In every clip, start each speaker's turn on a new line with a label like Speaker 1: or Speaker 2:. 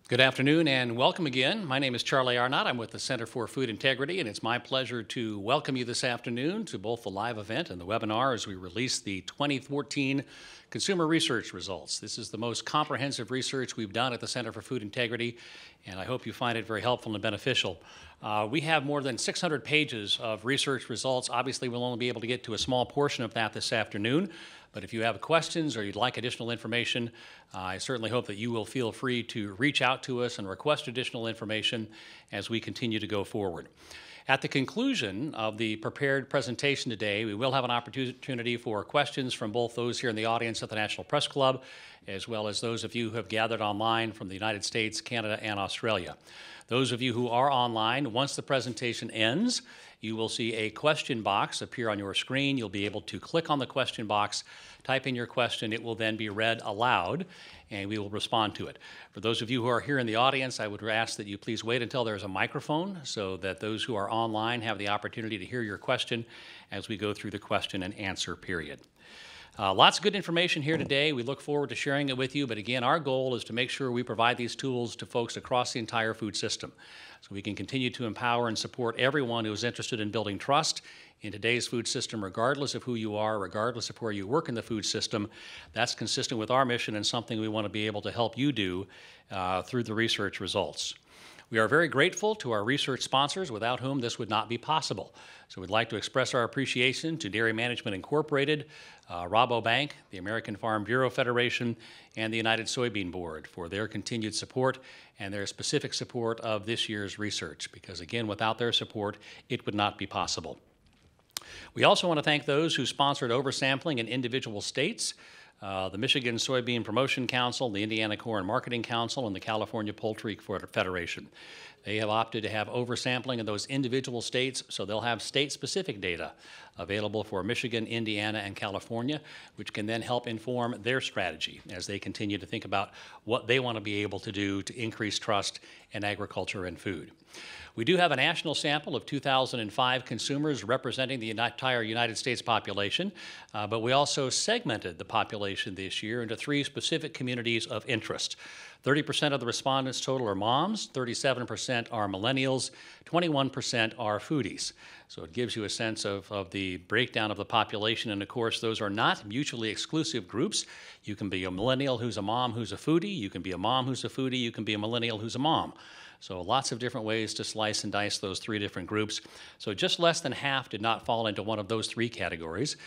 Speaker 1: Good afternoon and welcome again. My name is Charlie Arnott. I'm with the Center for Food Integrity, and it's my pleasure to welcome you this afternoon to both the live event and the webinar as we release the 2014 Consumer Research results. This is the most comprehensive research we've done at the Center for Food Integrity, and I hope you find it very helpful and beneficial. We have more than 600 pages of research results. Obviously, we'll only be able to get to a small portion of that this afternoon. But if you have questions or you'd like additional information, I certainly hope that you will feel free to reach out to us and request additional information as we continue to go forward. At the conclusion of the prepared presentation today, we will have an opportunity for questions from both those here in the audience at the National Press Club, as well as those of you who have gathered online from the United States, Canada, and Australia. Those of you who are online, once the presentation ends, you will see a question box appear on your screen. You'll be able to click on the question box, type in your question. It will then be read aloud, and we will respond to it. For those of you who are here in the audience, I would ask that you please wait until there's a microphone so that those who are online have the opportunity to hear your question as we go through the question and answer period. Lots of good information here today. We look forward to sharing it with you, but again, our goal is to make sure we provide these tools to folks across the entire food system so we can continue to empower and support everyone who is interested in building trust in today's food system, regardless of who you are, regardless of where you work in the food system. That's consistent with our mission and something we want to be able to help you do through the research results. We are very grateful to our research sponsors, without whom this would not be possible. So we'd like to express our appreciation to Dairy Management Incorporated, Rabobank, the American Farm Bureau Federation, and the United Soybean Board for their continued support and their specific support of this year's research, because again, without their support, it would not be possible. We also want to thank those who sponsored oversampling in individual states, the Michigan Soybean Promotion Council, the Indiana Corn Marketing Council, and the California Poultry Federation. They have opted to have oversampling in those individual states, so they'll have state-specific data available for Michigan, Indiana, and California, which can then help inform their strategy as they continue to think about what they want to be able to do to increase trust in agriculture and food. We do have a national sample of 2005 consumers representing the entire United States population, but we also segmented the population this year into 3 specific communities of interest. 30% of the respondents total are moms, 37% are millennials, 21% are foodies. So it gives you a sense of the breakdown of the population, and of course those are not mutually exclusive groups. You can be a millennial who's a mom who's a foodie, you can be a mom who's a foodie, you can be a millennial who's a mom. So lots of different ways to slice and dice those 3 different groups. So just less than half did not fall into one of those 3 categories.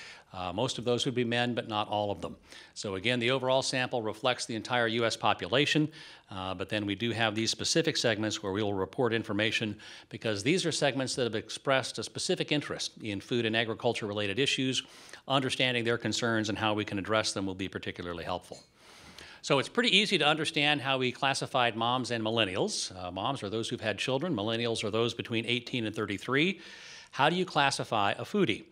Speaker 1: Most of those would be men, but not all of them. So again, the overall sample reflects the entire U.S. population, but then we do have these specific segments where we will report information because these are segments that have expressed a specific interest in food and agriculture-related issues. Understanding their concerns and how we can address them will be particularly helpful. So it's pretty easy to understand how we classified moms and millennials. Moms are those who've had children. Millennials are those between 18 and 33. How do you classify a foodie?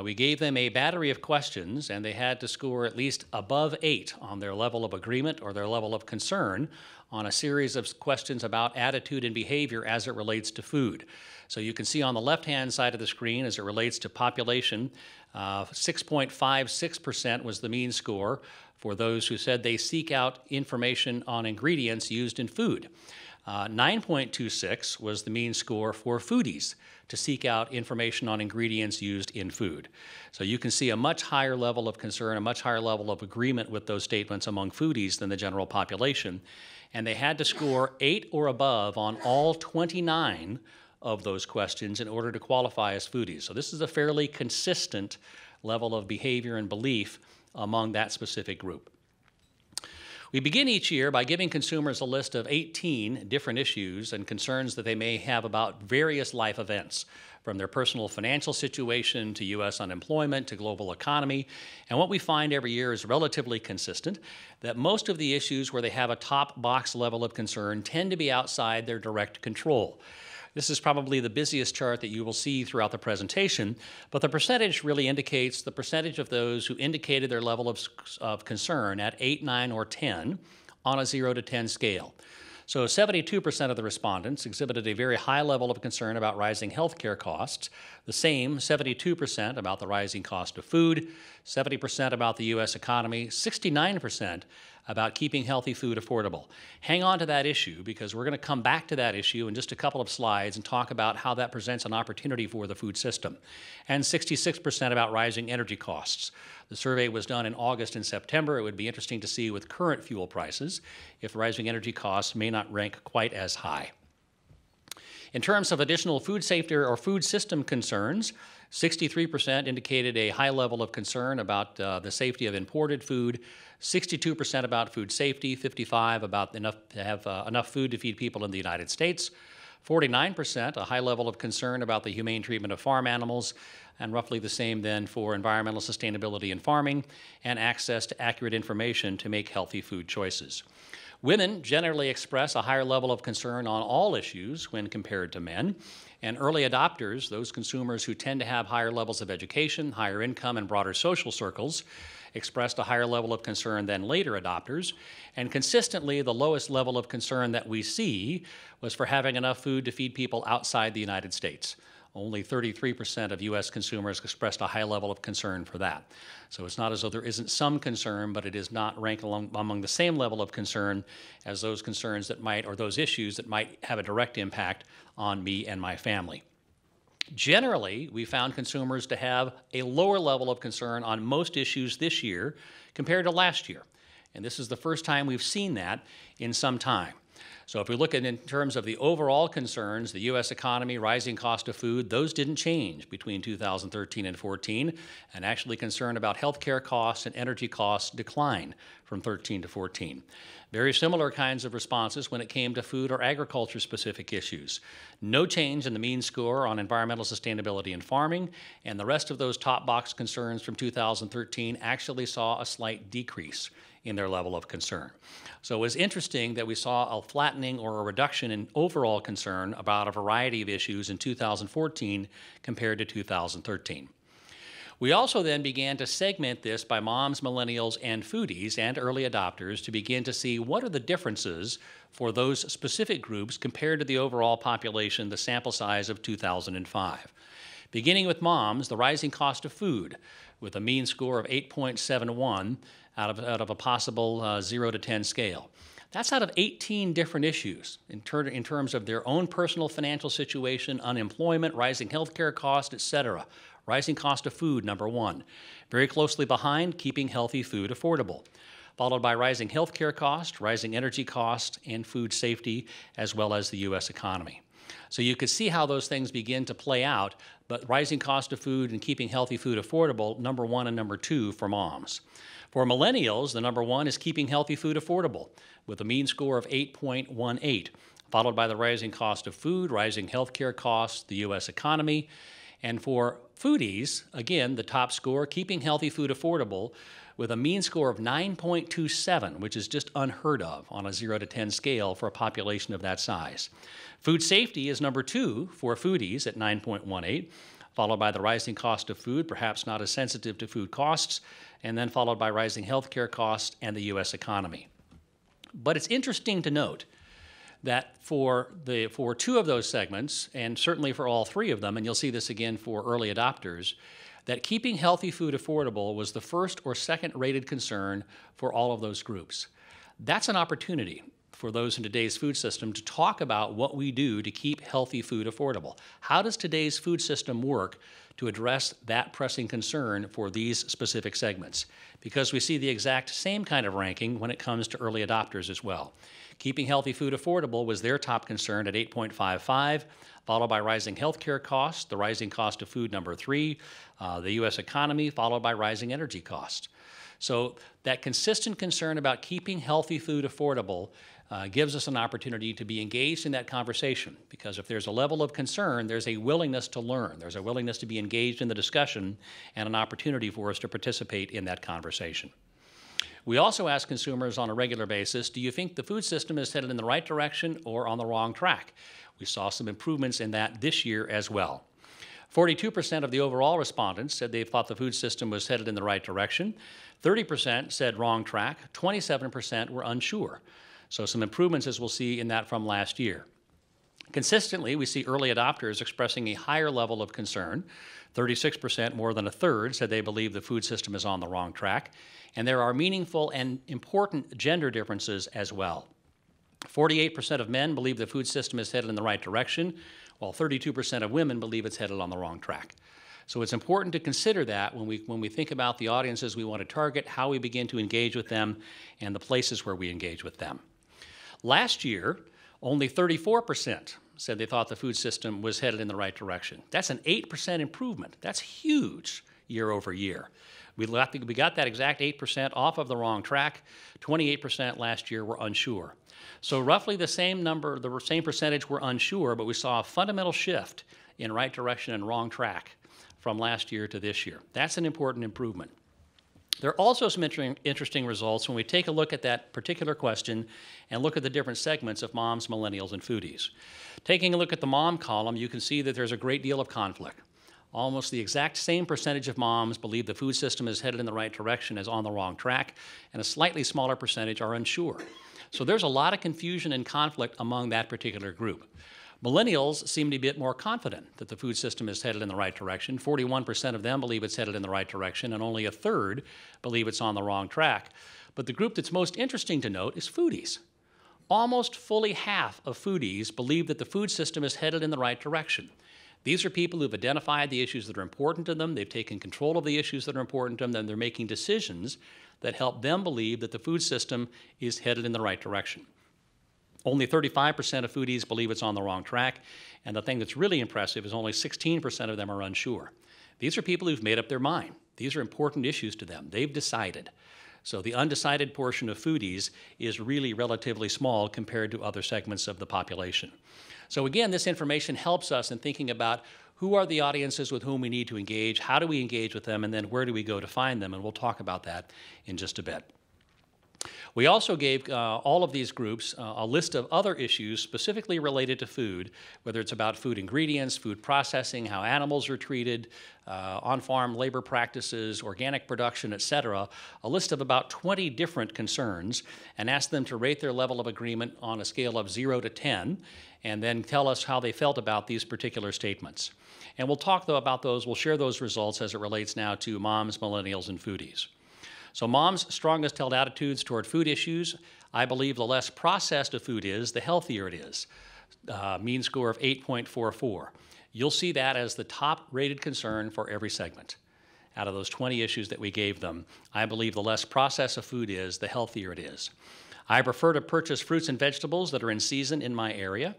Speaker 1: We gave them a battery of questions, and they had to score at least above 8 on their level of agreement or their level of concern on a series of questions about attitude and behavior as it relates to food. So you can see on the left-hand side of the screen, as it relates to population, 6.56% was the mean score for those who said they seek out information on ingredients used in food. 9.26 was the mean score for foodies to seek out information on ingredients used in food. So you can see a much higher level of concern, a much higher level of agreement with those statements among foodies than the general population. And they had to score 8 or above on all 29 of those questions in order to qualify as foodies. So this is a fairly consistent level of behavior and belief among that specific group. We begin each year by giving consumers a list of 18 different issues and concerns that they may have about various life events, from their personal financial situation to U.S. unemployment to global economy. And what we find every year is relatively consistent, that most of the issues where they have a top box level of concern tend to be outside their direct control. This is probably the busiest chart that you will see throughout the presentation, but the percentage really indicates the percentage of those who indicated their level of concern at 8, 9, or 10 on a 0 to 10 scale. So 72% of the respondents exhibited a very high level of concern about rising healthcare costs, the same 72% about the rising cost of food, 70% about the U.S. economy, 69% about keeping healthy food affordable. Hang on to that issue because we're going to come back to that issue in just a couple of slides and talk about how that presents an opportunity for the food system. And 66% about rising energy costs. The survey was done in August and September. It would be interesting to see with current fuel prices if rising energy costs may not rank quite as high. In terms of additional food safety or food system concerns, 63% indicated a high level of concern about the safety of imported food, 62% about food safety, 55% about to have enough food to feed people in the United States, 49% a high level of concern about the humane treatment of farm animals, and roughly the same then for environmental sustainability in farming and access to accurate information to make healthy food choices. Women generally express a higher level of concern on all issues when compared to men, and early adopters, those consumers who tend to have higher levels of education, higher income, and broader social circles, expressed a higher level of concern than later adopters, and consistently the lowest level of concern that we see was for having enough food to feed people outside the United States. Only 33% of U.S. consumers expressed a high level of concern for that. So it's not as though there isn't some concern, but it is not ranked among the same level of concern as those concerns that might, or those issues that might have a direct impact on me and my family. Generally, we found consumers to have a lower level of concern on most issues this year compared to last year. And this is the first time we've seen that in some time. So if we look at in terms of the overall concerns, the U.S. economy, rising cost of food, those didn't change between 2013 and 14, and actually concern about healthcare costs and energy costs declined from 13 to 14. Very similar kinds of responses when it came to food or agriculture-specific issues. No change in the mean score on environmental sustainability in farming, and the rest of those top box concerns from 2013 actually saw a slight decrease in their level of concern. So it was interesting that we saw a flattening or a reduction in overall concern about a variety of issues in 2014 compared to 2013. We also then began to segment this by moms, millennials, and foodies and early adopters to begin to see what are the differences for those specific groups compared to the overall population, the sample size of 2005. Beginning with moms, the rising cost of food with a mean score of 8.71 out of a possible 0 to 10 scale. That's out of 18 different issues in terms of their own personal financial situation, unemployment, rising healthcare costs, etc. Rising cost of food, number one. Very closely behind, keeping healthy food affordable. Followed by rising healthcare costs, rising energy costs, and food safety, as well as the U.S. economy. So you could see how those things begin to play out, but rising cost of food and keeping healthy food affordable, number one and number two for moms. For millennials, the number one is keeping healthy food affordable with a mean score of 8.18, followed by the rising cost of food, rising healthcare costs, the U.S. economy. And for foodies, again, the top score, keeping healthy food affordable with a mean score of 9.27, which is just unheard of on a 0 to 10 scale for a population of that size. Food safety is number two for foodies at 9.18, followed by the rising cost of food, perhaps not as sensitive to food costs, and then followed by rising healthcare costs and the U.S. economy. But it's interesting to note that for two of those segments, and certainly for all three of them, and you'll see this again for early adopters, that keeping healthy food affordable was the first or second rated concern for all of those groups. That's an opportunity for those in today's food system to talk about what we do to keep healthy food affordable. How does today's food system work to address that pressing concern for these specific segments? Because we see the exact same kind of ranking when it comes to early adopters as well. Keeping healthy food affordable was their top concern at 8.55, followed by rising healthcare costs, the rising cost of food number three, the U.S. economy, followed by rising energy costs. So that consistent concern about keeping healthy food affordable gives us an opportunity to be engaged in that conversation, because if there's a level of concern, there's a willingness to learn. There's a willingness to be engaged in the discussion and an opportunity for us to participate in that conversation. We also ask consumers on a regular basis, do you think the food system is headed in the right direction or on the wrong track? We saw some improvements in that this year as well. 42% of the overall respondents said they thought the food system was headed in the right direction. 30% said wrong track. 27% were unsure. So some improvements, as we'll see, in that from last year. Consistently, we see early adopters expressing a higher level of concern. 36%, more than a third, said they believe the food system is on the wrong track. And there are meaningful and important gender differences as well. 48% of men believe the food system is headed in the right direction, while 32% of women believe it's headed on the wrong track. So it's important to consider that when we think about the audiences we want to target, how we begin to engage with them, and the places where we engage with them. Last year, only 34% said they thought the food system was headed in the right direction. That's an 8% improvement. That's huge year over year. We got that exact 8% off of the wrong track. 28% last year were unsure. So roughly the same number, the same percentage were unsure, but we saw a fundamental shift in right direction and wrong track from last year to this year. That's an important improvement. There are also some interesting results when we take a look at that particular question and look at the different segments of moms, millennials, and foodies. Taking a look at the mom column, you can see that there's a great deal of conflict. Almost the exact same percentage of moms believe the food system is headed in the right direction as on the wrong track, and a slightly smaller percentage are unsure. So there's a lot of confusion and conflict among that particular group. Millennials seem to be a bit more confident that the food system is headed in the right direction. 41% of them believe it's headed in the right direction, and only a third believe it's on the wrong track. But the group that's most interesting to note is foodies. Almost fully half of foodies believe that the food system is headed in the right direction. These are people who've identified the issues that are important to them, they've taken control of the issues that are important to them, and they're making decisions that help them believe that the food system is headed in the right direction. Only 35% of foodies believe it's on the wrong track, and the thing that's really impressive is only 16% of them are unsure. These are people who've made up their mind. These are important issues to them. They've decided. So the undecided portion of foodies is really relatively small compared to other segments of the population. So again, this information helps us in thinking about who are the audiences with whom we need to engage, how do we engage with them, and then where do we go to find them, and we'll talk about that in just a bit. We also gave all of these groups a list of other issues specifically related to food, whether it's about food ingredients, food processing, how animals are treated, on-farm labor practices, organic production, et cetera, a list of about 20 different concerns, and asked them to rate their level of agreement on a scale of 0 to 10, and then tell us how they felt about these particular statements. And we'll talk, though, about those. We'll share those results as it relates now to moms, millennials, and foodies. So moms' strongest held attitudes toward food issues. I believe the less processed a food is, the healthier it is. Mean score of 8.44. You'll see that as the top rated concern for every segment. Out of those 20 issues that we gave them, I believe the less processed a food is, the healthier it is. I prefer to purchase fruits and vegetables that are in season in my area.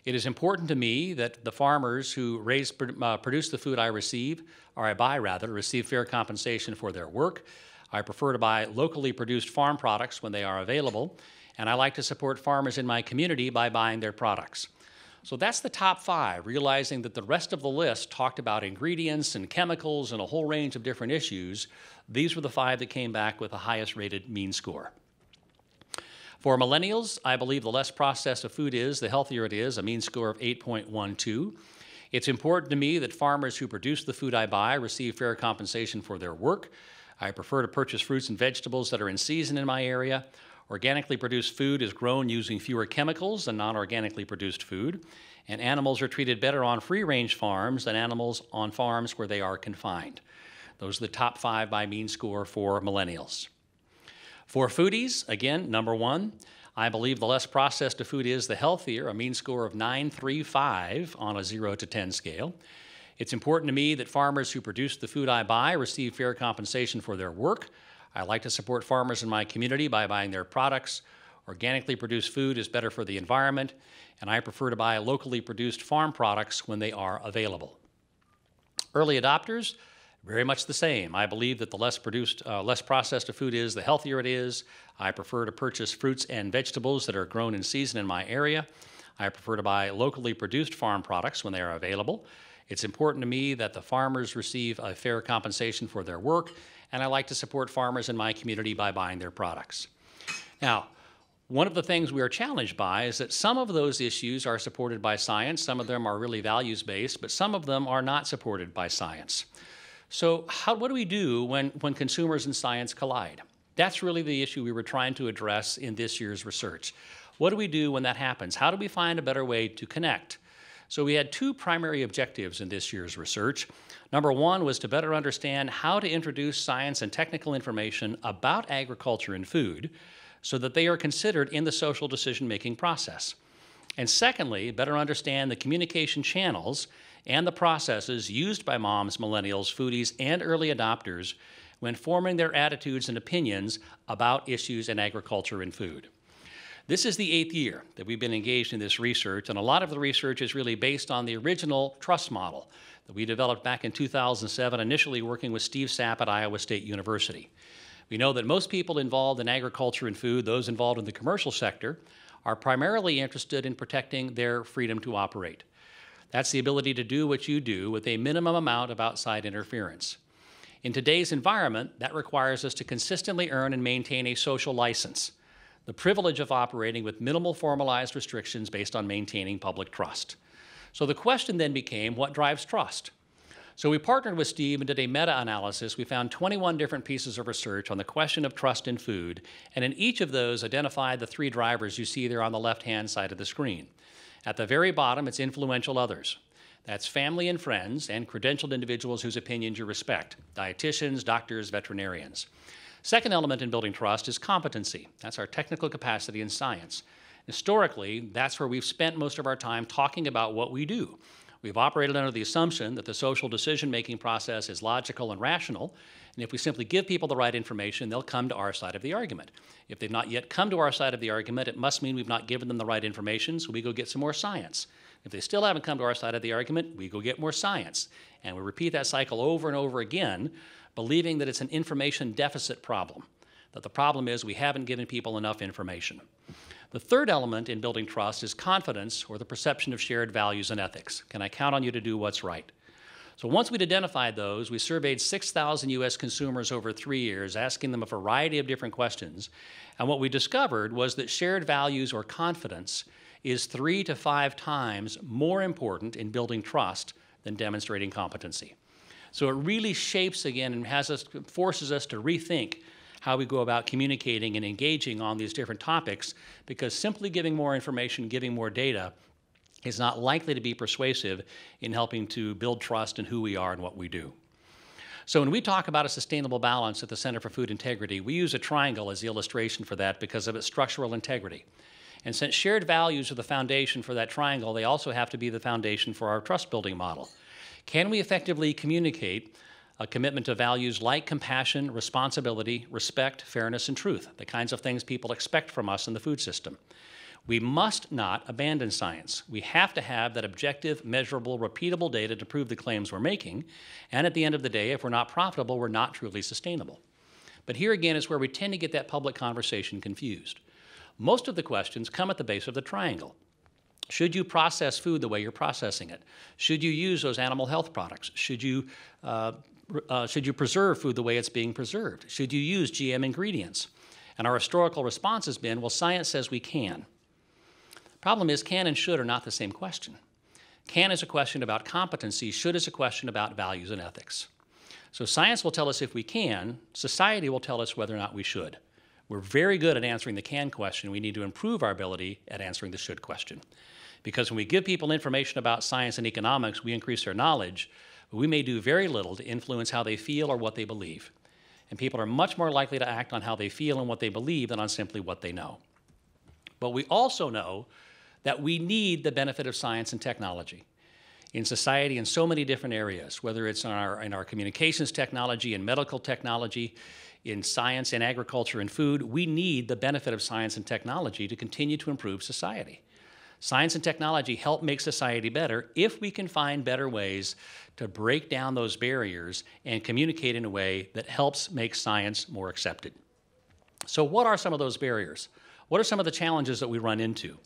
Speaker 1: It is important to me that the farmers who produce the food I buy, receive fair compensation for their work. I prefer to buy locally produced farm products when they are available, and I like to support farmers in my community by buying their products. So that's the top 5, realizing that the rest of the list talked about ingredients and chemicals and a whole range of different issues. These were the 5 that came back with the highest rated mean score. For millennials, I believe the less processed a food is, the healthier it is, a mean score of 8.12. It's important to me that farmers who produce the food I buy receive fair compensation for their work. I prefer to purchase fruits and vegetables that are in season in my area. Organically produced food is grown using fewer chemicals than non-organically produced food, and animals are treated better on free-range farms than animals on farms where they are confined. Those are the top 5 by mean score for millennials. For foodies, again, number 1, I believe the less processed a food is, the healthier, a mean score of 9.35 on a 0 to 10 scale. It's important to me that farmers who produce the food I buy receive fair compensation for their work. I like to support farmers in my community by buying their products. Organically produced food is better for the environment, and I prefer to buy locally produced farm products when they are available. Early adopters, very much the same. I believe that the less processed a food is, the healthier it is. I prefer to purchase fruits and vegetables that are grown in season in my area. I prefer to buy locally produced farm products when they are available. It's important to me that the farmers receive a fair compensation for their work, and I like to support farmers in my community by buying their products. Now, one of the things we are challenged by is that some of those issues are supported by science, some of them are really values-based, but some of them are not supported by science. So what do we do when consumers and science collide? That's really the issue we were trying to address in this year's research. What do we do when that happens? How do we find a better way to connect? So we had two primary objectives in this year's research. Number one was to better understand how to introduce science and technical information about agriculture and food so that they are considered in the social decision-making process. And secondly, better understand the communication channels and the processes used by moms, millennials, foodies, and early adopters when forming their attitudes and opinions about issues in agriculture and food. This is the 8th year that we've been engaged in this research, and a lot of the research is really based on the original trust model that we developed back in 2007, initially working with Steve Sapp at Iowa State University. We know that most people involved in agriculture and food, those involved in the commercial sector, are primarily interested in protecting their freedom to operate. That's the ability to do what you do with a minimum amount of outside interference. In today's environment, that requires us to consistently earn and maintain a social license, the privilege of operating with minimal formalized restrictions based on maintaining public trust. So the question then became, what drives trust? So we partnered with Steve and did a meta-analysis. We found 21 different pieces of research on the question of trust in food, and in each of those identified the 3 drivers you see there on the left-hand side of the screen. At the very bottom, it's influential others. That's family and friends and credentialed individuals whose opinions you respect, dietitians, doctors, veterinarians. Second element in building trust is competency. That's our technical capacity in science. Historically, that's where we've spent most of our time talking about what we do. We've operated under the assumption that the social decision-making process is logical and rational, and if we simply give people the right information, they'll come to our side of the argument. If they've not yet come to our side of the argument, it must mean we've not given them the right information, so we go get some more science. If they still haven't come to our side of the argument, we go get more science. And we repeat that cycle over and over again, believing that it's an information deficit problem, that the problem is we haven't given people enough information. The third element in building trust is confidence, or the perception of shared values and ethics. Can I count on you to do what's right? So once we'd identified those, we surveyed 6,000 US consumers over 3 years, asking them a variety of different questions. And what we discovered was that shared values or confidence is 3 to 5 times more important in building trust than demonstrating competency. So it really shapes, again, and forces us to rethink how we go about communicating and engaging on these different topics, because simply giving more information, giving more data, is not likely to be persuasive in helping to build trust in who we are and what we do. So when we talk about a sustainable balance at the Center for Food Integrity, we use a triangle as the illustration for that because of its structural integrity. And since shared values are the foundation for that triangle, they also have to be the foundation for our trust-building model. Can we effectively communicate a commitment to values like compassion, responsibility, respect, fairness, and truth, the kinds of things people expect from us in the food system? We must not abandon science. We have to have that objective, measurable, repeatable data to prove the claims we're making, and at the end of the day, if we're not profitable, we're not truly sustainable. But here again is where we tend to get that public conversation confused. Most of the questions come at the base of the triangle. Should you process food the way you're processing it? Should you use those animal health products? Should you preserve food the way it's being preserved? Should you use GM ingredients? And our historical response has been, well, science says we can. Problem is, can and should are not the same question. Can is a question about competency, should is a question about values and ethics. So science will tell us if we can, society will tell us whether or not we should. We're very good at answering the can question. We need to improve our ability at answering the should question. Because when we give people information about science and economics, we increase their knowledge, but we may do very little to influence how they feel or what they believe. And people are much more likely to act on how they feel and what they believe than on simply what they know. But we also know that we need the benefit of science and technology in society in so many different areas, whether it's in our communications technology and medical technology, in science and agriculture and food. We need the benefit of science and technology to continue to improve society. Science and technology help make society better if we can find better ways to break down those barriers and communicate in a way that helps make science more accepted. So what are some of those barriers? What are some of the challenges that we run into?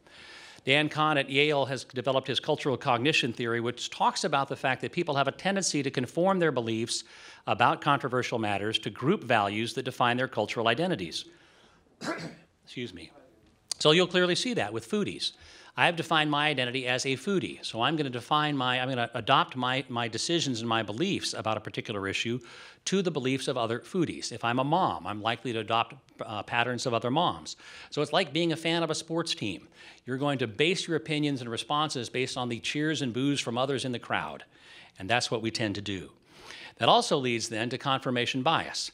Speaker 1: Dan Kahn at Yale has developed his cultural cognition theory, which talks about the fact that people have a tendency to conform their beliefs about controversial matters to group values that define their cultural identities. Excuse me. So you'll clearly see that with foodies. I have defined my identity as a foodie. So I'm going to adopt my decisions and my beliefs about a particular issue to the beliefs of other foodies. If I'm a mom, I'm likely to adopt patterns of other moms. So it's like being a fan of a sports team. You're going to base your opinions and responses based on the cheers and boos from others in the crowd. And that's what we tend to do. That also leads then to confirmation bias.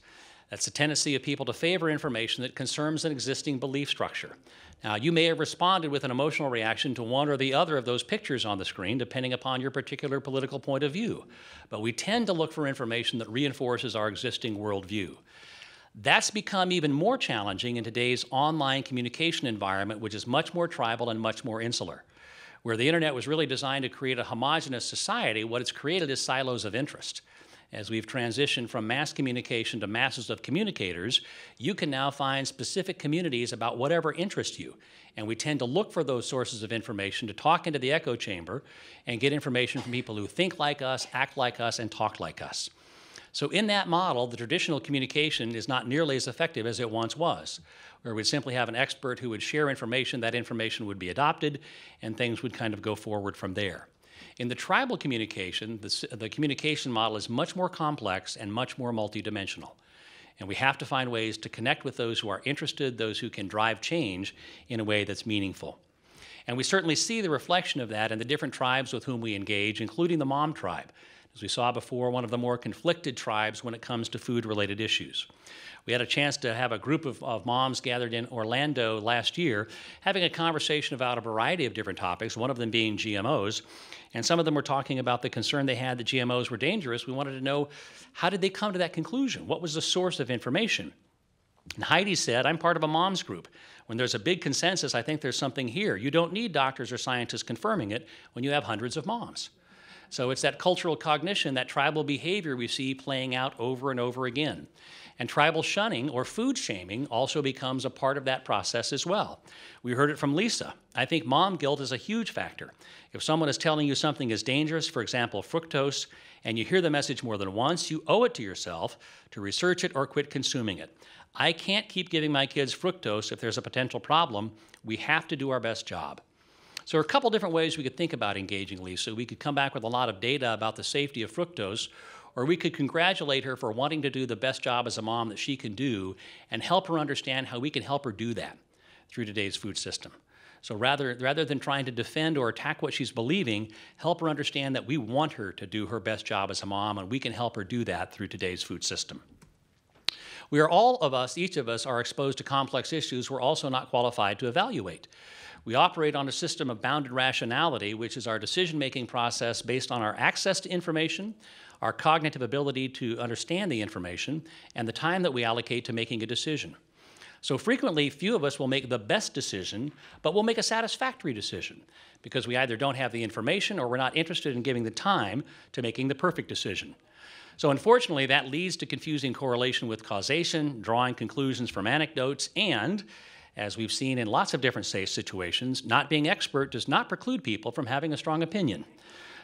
Speaker 1: That's the tendency of people to favor information that confirms an existing belief structure. Now, you may have responded with an emotional reaction to one or the other of those pictures on the screen, depending upon your particular political point of view. But we tend to look for information that reinforces our existing worldview. That's become even more challenging in today's online communication environment, which is much more tribal and much more insular. Where the internet was really designed to create a homogenous society, what it's created is silos of interest. As we've transitioned from mass communication to masses of communicators, you can now find specific communities about whatever interests you. And we tend to look for those sources of information to talk into the echo chamber and get information from people who think like us, act like us, and talk like us. So in that model, the traditional communication is not nearly as effective as it once was, where we'd simply have an expert who would share information, that information would be adopted, and things would kind of go forward from there. In the tribal communication, the communication model is much more complex and much more multidimensional. And we have to find ways to connect with those who are interested, those who can drive change in a way that's meaningful. And we certainly see the reflection of that in the different tribes with whom we engage, including the mom tribe. As we saw before, one of the more conflicted tribes when it comes to food-related issues. We had a chance to have a group of moms gathered in Orlando last year, having a conversation about a variety of different topics, one of them being GMOs. And some of them were talking about the concern they had that GMOs were dangerous. We wanted to know, how did they come to that conclusion? What was the source of information? And Heidi said, I'm part of a mom's group. When there's a big consensus, I think there's something here. You don't need doctors or scientists confirming it when you have hundreds of moms. So it's that cultural cognition, that tribal behavior we see playing out over and over again. And tribal shunning or food shaming also becomes a part of that process as well. We heard it from Lisa. I think mom guilt is a huge factor. If someone is telling you something is dangerous, for example, fructose, and you hear the message more than once, you owe it to yourself to research it or quit consuming it. I can't keep giving my kids fructose if there's a potential problem. We have to do our best job. So there are a couple different ways we could think about engaging Lisa. We could come back with a lot of data about the safety of fructose, or we could congratulate her for wanting to do the best job as a mom that she can do and help her understand how we can help her do that through today's food system. So rather than trying to defend or attack what she's believing, help her understand that we want her to do her best job as a mom, and we can help her do that through today's food system. We are all of us, each of us, are exposed to complex issues we're also not qualified to evaluate. We operate on a system of bounded rationality, which is our decision-making process based on our access to information, our cognitive ability to understand the information, and the time that we allocate to making a decision. So frequently, few of us will make the best decision, but we'll make a satisfactory decision because we either don't have the information or we're not interested in giving the time to making the perfect decision. So unfortunately, that leads to confusing correlation with causation, drawing conclusions from anecdotes, and, as we've seen in lots of different situations, not being expert does not preclude people from having a strong opinion.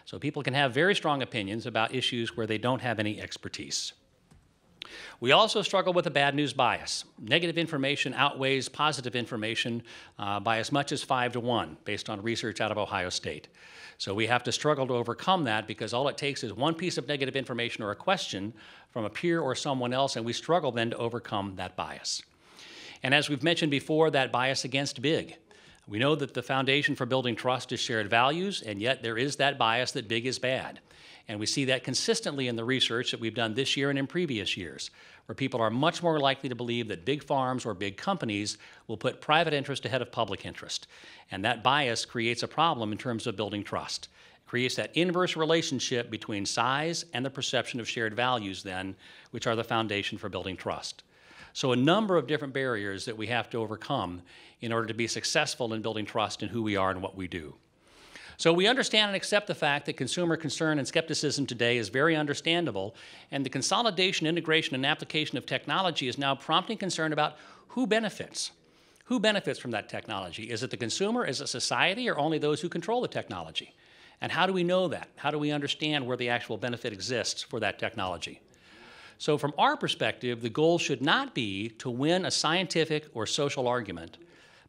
Speaker 1: So people can have very strong opinions about issues where they don't have any expertise. We also struggle with a bad news bias. Negative information outweighs positive information by as much as 5 to 1, based on research out of Ohio State. So we have to struggle to overcome that because all it takes is one piece of negative information or a question from a peer or someone else, and we struggle then to overcome that bias. And as we've mentioned before, that bias against big. We know that the foundation for building trust is shared values, and yet there is that bias that big is bad. And we see that consistently in the research that we've done this year and in previous years, where people are much more likely to believe that big farms or big companies will put private interest ahead of public interest. And that bias creates a problem in terms of building trust. It creates that inverse relationship between size and the perception of shared values then, which are the foundation for building trust. So a number of different barriers that we have to overcome in order to be successful in building trust in who we are and what we do. So we understand and accept the fact that consumer concern and skepticism today is very understandable, and the consolidation, integration, and application of technology is now prompting concern about who benefits. Who benefits from that technology? Is it the consumer, is it society, or only those who control the technology? And how do we know that? How do we understand where the actual benefit exists for that technology? So from our perspective, the goal should not be to win a scientific or social argument,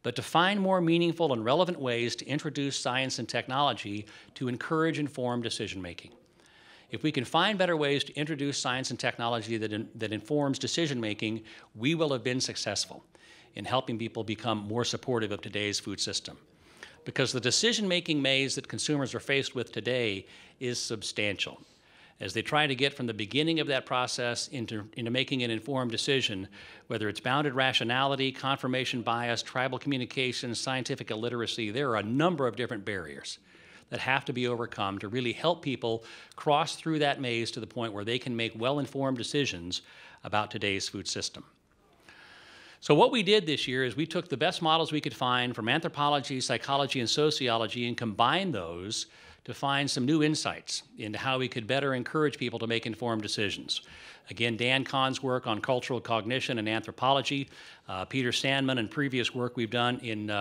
Speaker 1: but to find more meaningful and relevant ways to introduce science and technology to encourage informed decision-making. If we can find better ways to introduce science and technology that informs decision-making, we will have been successful in helping people become more supportive of today's food system. Because the decision-making maze that consumers are faced with today is substantial. As they try to get from the beginning of that process into making an informed decision, whether it's bounded rationality, confirmation bias, tribal communication, scientific illiteracy, there are a number of different barriers that have to be overcome to really help people cross through that maze to the point where they can make well-informed decisions about today's food system. So what we did this year is we took the best models we could find from anthropology, psychology, and sociology and combined those to find some new insights into how we could better encourage people to make informed decisions. Again, Dan Kahn's work on cultural cognition and anthropology, Peter Sandman and previous work we've done in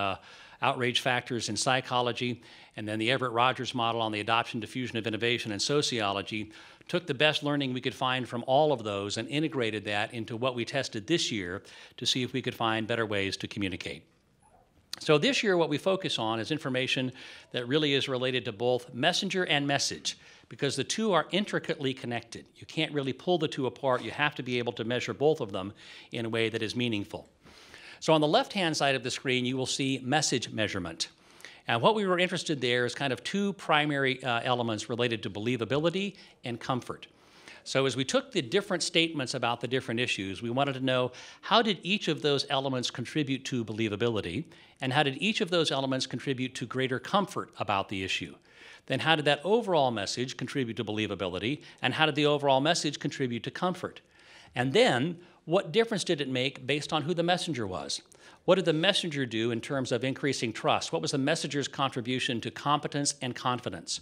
Speaker 1: outrage factors in psychology, and then the Everett Rogers model on the adoption, diffusion of innovation in sociology, took the best learning we could find from all of those and integrated that into what we tested this year to see if we could find better ways to communicate. So this year what we focus on is information that really is related to both messenger and message, because the two are intricately connected. You can't really pull the two apart. You have to be able to measure both of them in a way that is meaningful. So on the left-hand side of the screen, you will see message measurement. And what we were interested there is kind of two primary elements related to believability and comfort. So as we took the different statements about the different issues, we wanted to know how did each of those elements contribute to believability, and how did each of those elements contribute to greater comfort about the issue? Then how did that overall message contribute to believability, and how did the overall message contribute to comfort? And then, what difference did it make based on who the messenger was? What did the messenger do in terms of increasing trust? What was the messenger's contribution to competence and confidence?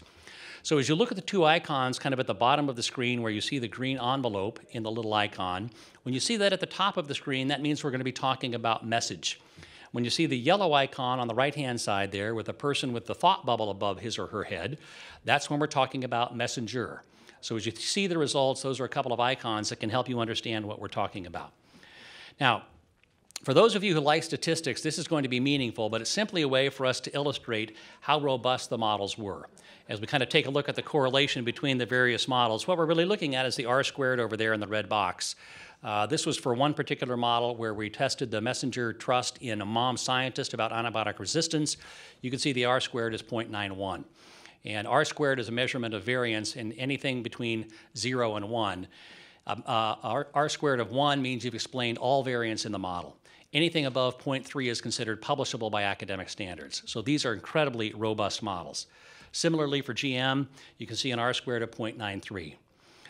Speaker 1: So as you look at the two icons kind of at the bottom of the screen where you see the green envelope in the little icon, when you see that at the top of the screen, that means we're going to be talking about message. When you see the yellow icon on the right-hand side there with the person with the thought bubble above his or her head, that's when we're talking about messenger. So as you see the results, those are a couple of icons that can help you understand what we're talking about. Now, for those of you who like statistics, this is going to be meaningful, but it's simply a way for us to illustrate how robust the models were. As we kind of take a look at the correlation between the various models, what we're really looking at is the R-squared over there in the red box. This was for one particular model where we tested the messenger trust in a mom scientist about antibiotic resistance. You can see the R-squared is 0.91. And R-squared is a measurement of variance in anything between 0 and 1. R-squared of 1 means you've explained all variance in the model. Anything above 0.3 is considered publishable by academic standards. So these are incredibly robust models. Similarly for GM, you can see an R-squared of 0.93.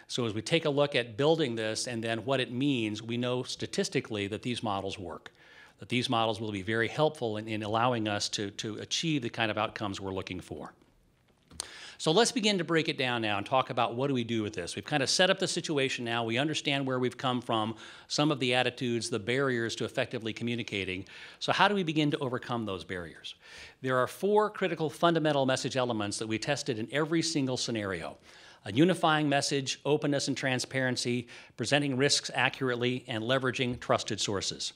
Speaker 1: So as we take a look at building this and then what it means, we know statistically that these models work, that these models will be very helpful in allowing us to achieve the kind of outcomes we're looking for. So let's begin to break it down now and talk about what do we do with this. We've kind of set up the situation now. We understand where we've come from, some of the attitudes, the barriers to effectively communicating. So how do we begin to overcome those barriers? There are 4 critical fundamental message elements that we tested in every single scenario. A unifying message, openness and transparency, presenting risks accurately, and leveraging trusted sources.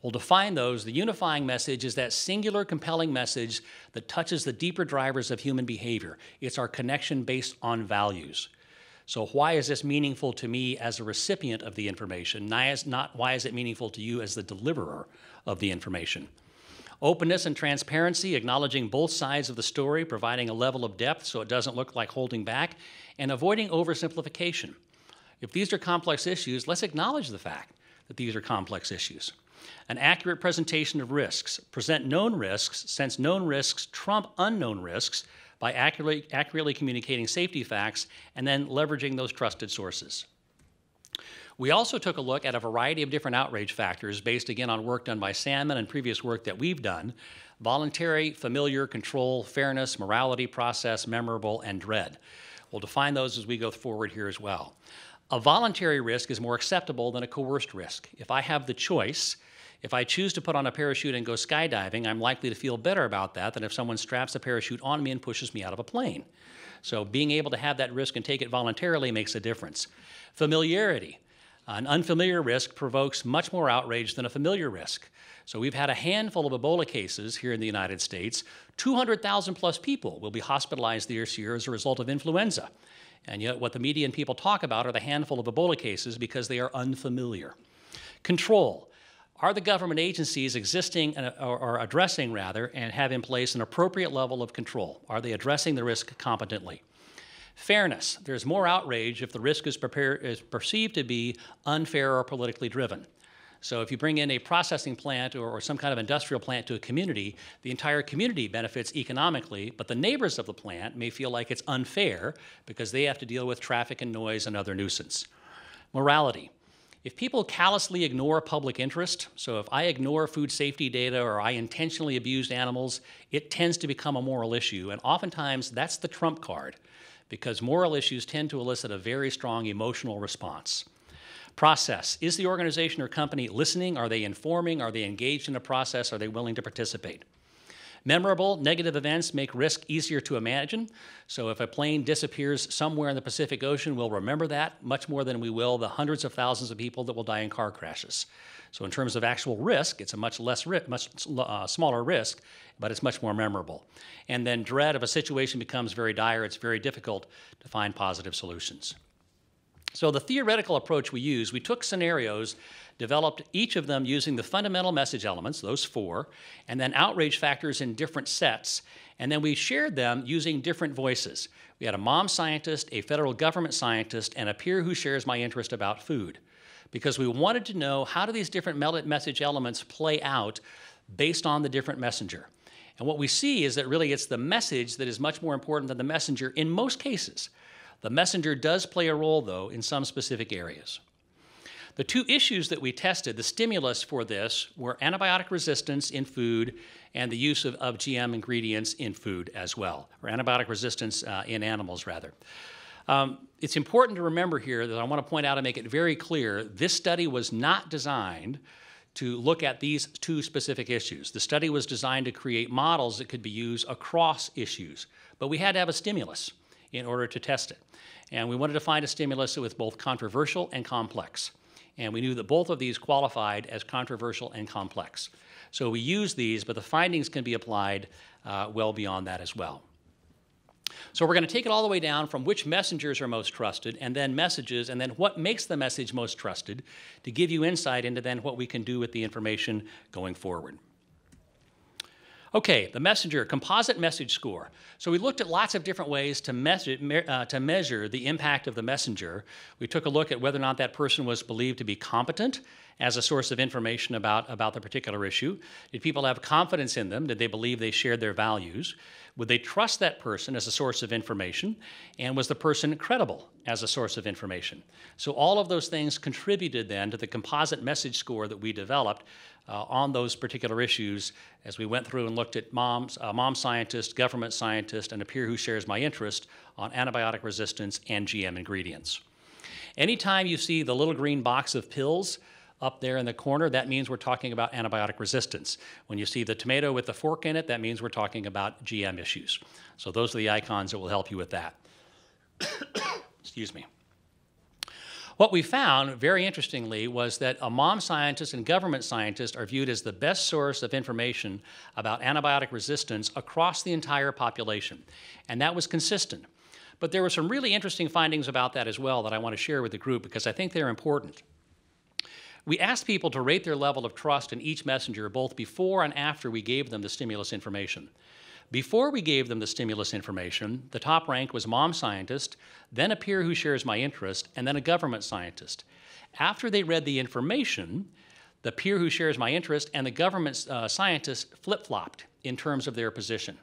Speaker 1: We'll define those. The unifying message is that singular, compelling message that touches the deeper drivers of human behavior. It's our connection based on values. So why is this meaningful to me as a recipient of the information? Not why is it meaningful to you as the deliverer of the information? Openness and transparency, acknowledging both sides of the story, providing a level of depth so it doesn't look like holding back, and avoiding oversimplification. If these are complex issues, let's acknowledge the fact that these are complex issues. An accurate presentation of risks. Present known risks, since known risks trump unknown risks by accurately communicating safety facts and then leveraging those trusted sources. We also took a look at a variety of different outrage factors based again on work done by Sandman and previous work that we've done. Voluntary, familiar, control, fairness, morality, process, memorable, and dread. We'll define those as we go forward here as well. A voluntary risk is more acceptable than a coerced risk. If I have the choice, if I choose to put on a parachute and go skydiving, I'm likely to feel better about that than if someone straps a parachute on me and pushes me out of a plane. So being able to have that risk and take it voluntarily makes a difference. Familiarity. An unfamiliar risk provokes much more outrage than a familiar risk. So we've had a handful of Ebola cases here in the United States. 200,000 plus people will be hospitalized this year as a result of influenza. And yet what the media and people talk about are the handful of Ebola cases because they are unfamiliar. Control. Are the government agencies existing or addressing rather and have in place an appropriate level of control? Are they addressing the risk competently? Fairness. There's more outrage if the risk is perceived to be unfair or politically driven. So if you bring in a processing plant or some kind of industrial plant to a community, the entire community benefits economically, but the neighbors of the plant may feel like it's unfair because they have to deal with traffic and noise and other nuisance. Morality. If people callously ignore public interest, so if I ignore food safety data or I intentionally abuse animals, it tends to become a moral issue. And oftentimes that's the trump card because moral issues tend to elicit a very strong emotional response. Process. Is the organization or company listening? Are they informing? Are they engaged in a process? Are they willing to participate? Memorable, negative events make risk easier to imagine. So if a plane disappears somewhere in the Pacific Ocean, we'll remember that much more than we will the hundreds of thousands of people that will die in car crashes. So in terms of actual risk, it's a much smaller risk, but it's much more memorable. And then dread, if a situation becomes very dire, it's very difficult to find positive solutions. So the theoretical approach we used, we took scenarios, developed each of them using the fundamental message elements, those 4, and then outrage factors in different sets, and then we shared them using different voices. We had a mom scientist, a federal government scientist, and a peer who shares my interest about food, because we wanted to know how do these different message elements play out based on the different messenger. And what we see is that really it's the message that is much more important than the messenger in most cases. The messenger does play a role, though, in some specific areas. The 2 issues that we tested, the stimulus for this, were antibiotic resistance in food and the use of GM ingredients in food as well, or antibiotic resistance in animals, rather. It's important to remember here that I want to point out and make it very clear, this study was not designed to look at these 2 specific issues. The study was designed to create models that could be used across issues, but we had to have a stimulus in order to test it. And we wanted to find a stimulus that was both controversial and complex. And we knew that both of these qualified as controversial and complex. So we used these, but the findings can be applied well beyond that as well. So we're going to take it all the way down from which messengers are most trusted, and then messages, and then what makes the message most trusted to give you insight into then what we can do with the information going forward. Okay, the messenger, composite message score. So we looked at lots of different ways to measure the impact of the messenger. We took a look at whether or not that person was believed to be competent as a source of information about the particular issue. Did people have confidence in them? Did they believe they shared their values? Would they trust that person as a source of information? And was the person credible as a source of information? So all of those things contributed then to the composite message score that we developed on those particular issues as we went through and looked at mom scientist, government scientist, and a peer who shares my interest on antibiotic resistance and GM ingredients. Anytime you see the little green box of pills up there in the corner, that means we're talking about antibiotic resistance. When you see the tomato with the fork in it, that means we're talking about GM issues. So those are the icons that will help you with that. Excuse me. What we found, very interestingly, was that a mom scientist and government scientist are viewed as the best source of information about antibiotic resistance across the entire population. And that was consistent. But there were some really interesting findings about that as well that I want to share with the group because I think they're important. We asked people to rate their level of trust in each messenger both before and after we gave them the stimulus information. Before we gave them the stimulus information, the top rank was mom scientist, then a peer who shares my interest, and then a government scientist. After they read the information, the peer who shares my interest and the government scientist flip-flopped in terms of their position.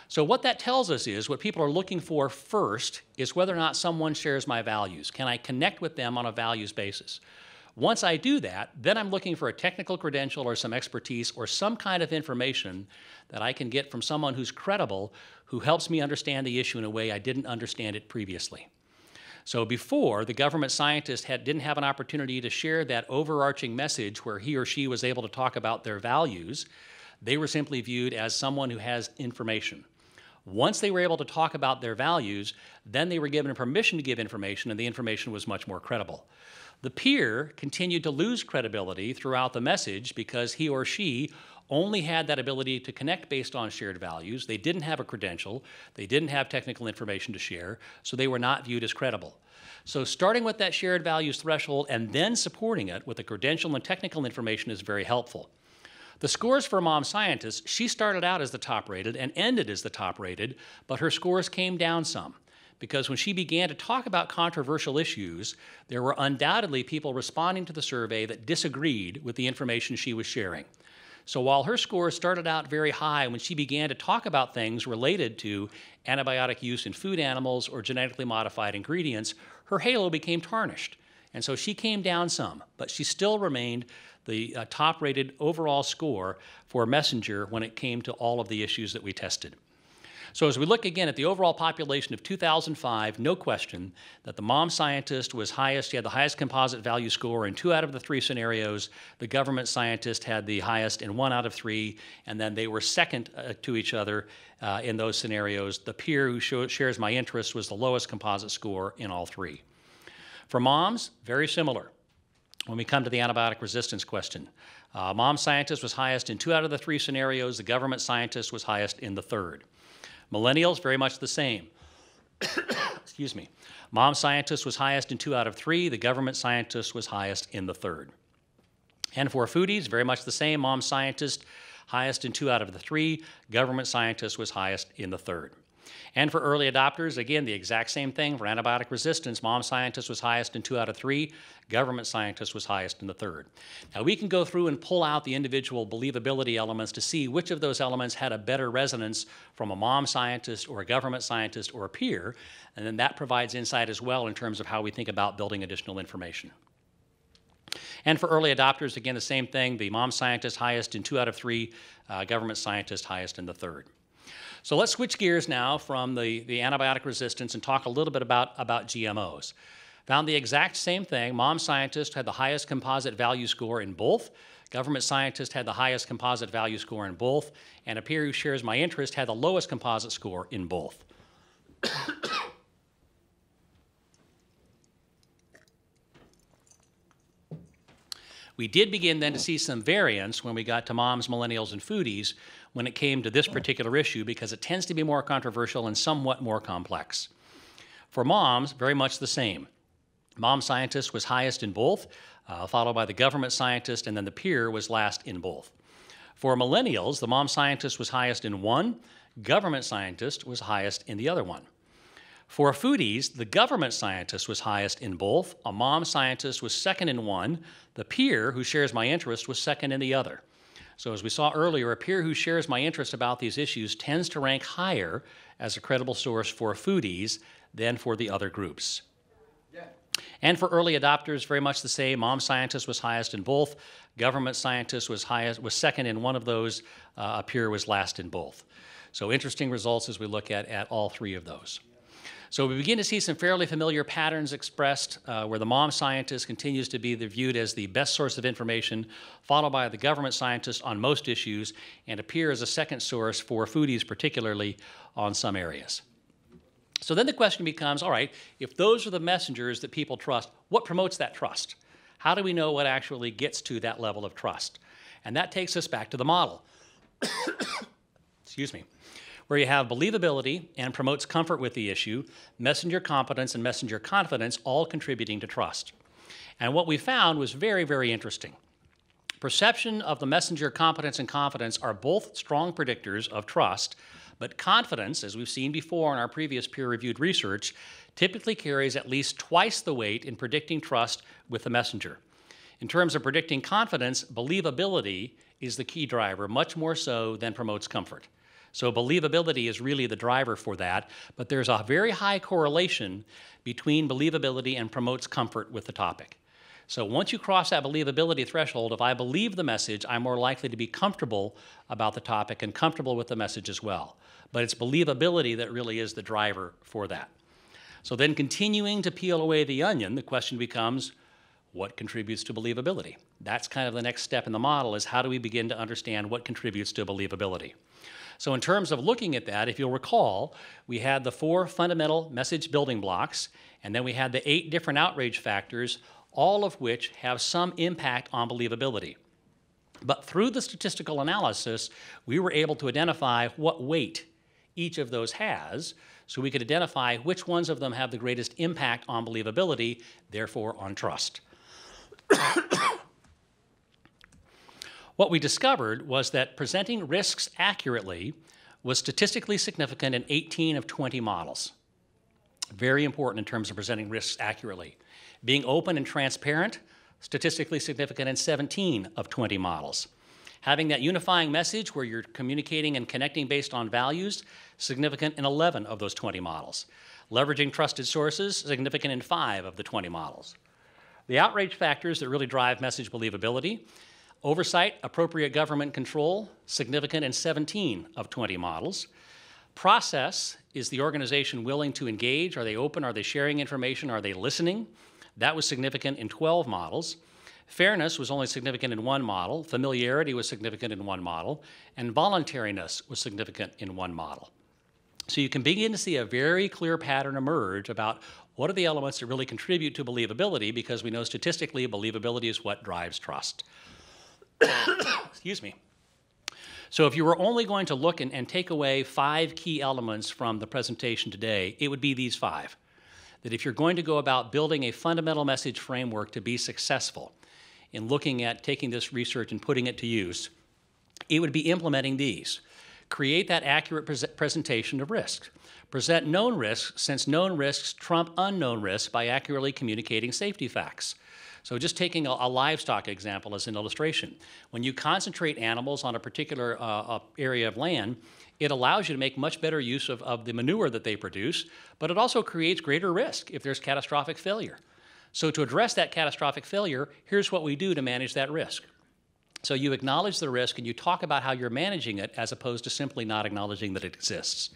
Speaker 1: So what that tells us is what people are looking for first is whether or not someone shares my values. Can I connect with them on a values basis? Once I do that, then I'm looking for a technical credential or some expertise or some kind of information that I can get from someone who's credible, who helps me understand the issue in a way I didn't understand it previously. So before, the government scientist didn't have an opportunity to share that overarching message where he or she was able to talk about their values. They were simply viewed as someone who has information. Once they were able to talk about their values, then they were given permission to give information, and the information was much more credible. The peer continued to lose credibility throughout the message because he or she only had that ability to connect based on shared values. They didn't have a credential. They didn't have technical information to share, so they were not viewed as credible. So starting with that shared values threshold and then supporting it with the credential and technical information is very helpful. The scores for Mom Scientist, she started out as the top rated and ended as the top rated, but her scores came down some because when she began to talk about controversial issues, there were undoubtedly people responding to the survey that disagreed with the information she was sharing. So while her scores started out very high when she began to talk about things related to antibiotic use in food animals or genetically modified ingredients, her halo became tarnished. And so she came down some, but she still remained the top-rated overall score for Messenger when it came to all of the issues that we tested. So as we look again at the overall population of 2005, no question that the Mom Scientist was highest. She had the highest composite value score in 2 out of the 3 scenarios. The Government Scientist had the highest in 1 out of 3, and then they were second to each other in those scenarios. The peer who shares my interest was the lowest composite score in all 3. For moms, very similar. When we come to the antibiotic resistance question, Mom Scientist was highest in 2 out of the 3 scenarios. The Government Scientist was highest in the 3rd. Millennials, very much the same. Excuse me. Mom Scientist was highest in 2 out of 3. The Government Scientist was highest in the 3rd. And for Foodies, very much the same. Mom Scientist, highest in 2 out of the 3. Government Scientist was highest in the 3rd. And for early adopters, again, the exact same thing. For antibiotic resistance, Mom Scientist was highest in 2 out of 3. Government Scientist was highest in the 3rd. Now, we can go through and pull out the individual believability elements to see which of those elements had a better resonance from a Mom Scientist or a Government Scientist or a peer, and then that provides insight as well in terms of how we think about building additional information. And for early adopters, again, the same thing. The Mom Scientist highest in 2 out of 3. Government Scientist highest in the 3rd. So let's switch gears now from the antibiotic resistance and talk a little bit about GMOs. Found the exact same thing. Mom Scientist had the highest composite value score in both. Government Scientist had the highest composite value score in both. And a peer who shares my interest had the lowest composite score in both. We did begin then to see some variance when we got to Moms, Millennials, and Foodies when it came to this particular issue because it tends to be more controversial and somewhat more complex. For moms, very much the same. Mom Scientist was highest in both, followed by the Government Scientist, and then the peer was last in both. For Millennials, the Mom Scientist was highest in one, Government Scientist was highest in the other one. For Foodies, the Government Scientist was highest in both. A Mom Scientist was second in one. The peer who shares my interest was second in the other. So as we saw earlier, a peer who shares my interest about these issues tends to rank higher as a credible source for Foodies than for the other groups. Yeah. And for early adopters, very much the same. Mom Scientist was highest in both. Government Scientist was second in one of those. A peer was last in both. So interesting results as we look at all 3 of those. So we begin to see some fairly familiar patterns expressed where the Mom Scientist continues to be viewed as the best source of information, followed by the Government Scientist on most issues, and a peer as a second source for Foodies, particularly on some areas. So then the question becomes, all right, if those are the messengers that people trust, what promotes that trust? How do we know what actually gets to that level of trust? And that takes us back to the model. Excuse me. Where you have believability and promotes comfort with the issue, messenger competence and messenger confidence all contributing to trust. And what we found was very, very interesting. Perception of the messenger competence and confidence are both strong predictors of trust, but confidence, as we've seen before in our previous peer-reviewed research, typically carries at least twice the weight in predicting trust with the messenger. In terms of predicting confidence, believability is the key driver, much more so than promotes comfort. So believability is really the driver for that, but there's a very high correlation between believability and promotes comfort with the topic. So once you cross that believability threshold, if I believe the message, I'm more likely to be comfortable about the topic and comfortable with the message as well. But it's believability that really is the driver for that. So then continuing to peel away the onion, the question becomes, what contributes to believability? That's kind of the next step in the model, is how do we begin to understand what contributes to believability? So in terms of looking at that, if you'll recall, we had the 4 fundamental message building blocks, and then we had the 8 different outrage factors, all of which have some impact on believability. But through the statistical analysis, we were able to identify what weight each of those has, so we could identify which ones of them have the greatest impact on believability, therefore on trust. What we discovered was that presenting risks accurately was statistically significant in 18 of 20 models. Very important in terms of presenting risks accurately. Being open and transparent, statistically significant in 17 of 20 models. Having that unifying message where you're communicating and connecting based on values, significant in 11 of those 20 models. Leveraging trusted sources, significant in 5 of the 20 models. The outrage factors that really drive message believability: oversight, appropriate government control, significant in 17 of 20 models. Process, is the organization willing to engage? Are they open? Are they sharing information? Are they listening? That was significant in 12 models. Fairness was only significant in 1 model. Familiarity was significant in 1 model. And voluntariness was significant in 1 model. So you can begin to see a very clear pattern emerge about what are the elements that really contribute to believability, because we know statistically believability is what drives trust. Excuse me. So if you were only going to look and take away 5 key elements from the presentation today, it would be these 5. That if you're going to go about building a fundamental message framework to be successful in looking at taking this research and putting it to use, it would be implementing these. Create that accurate presentation of risks. Present known risks, since known risks trump unknown risks by accurately communicating safety facts. So just taking a livestock example as an illustration, when you concentrate animals on a particular area of land, it allows you to make much better use of the manure that they produce, but it also creates greater risk if there's catastrophic failure. So to address that catastrophic failure, here's what we do to manage that risk. So you acknowledge the risk and you talk about how you're managing it as opposed to simply not acknowledging that it exists.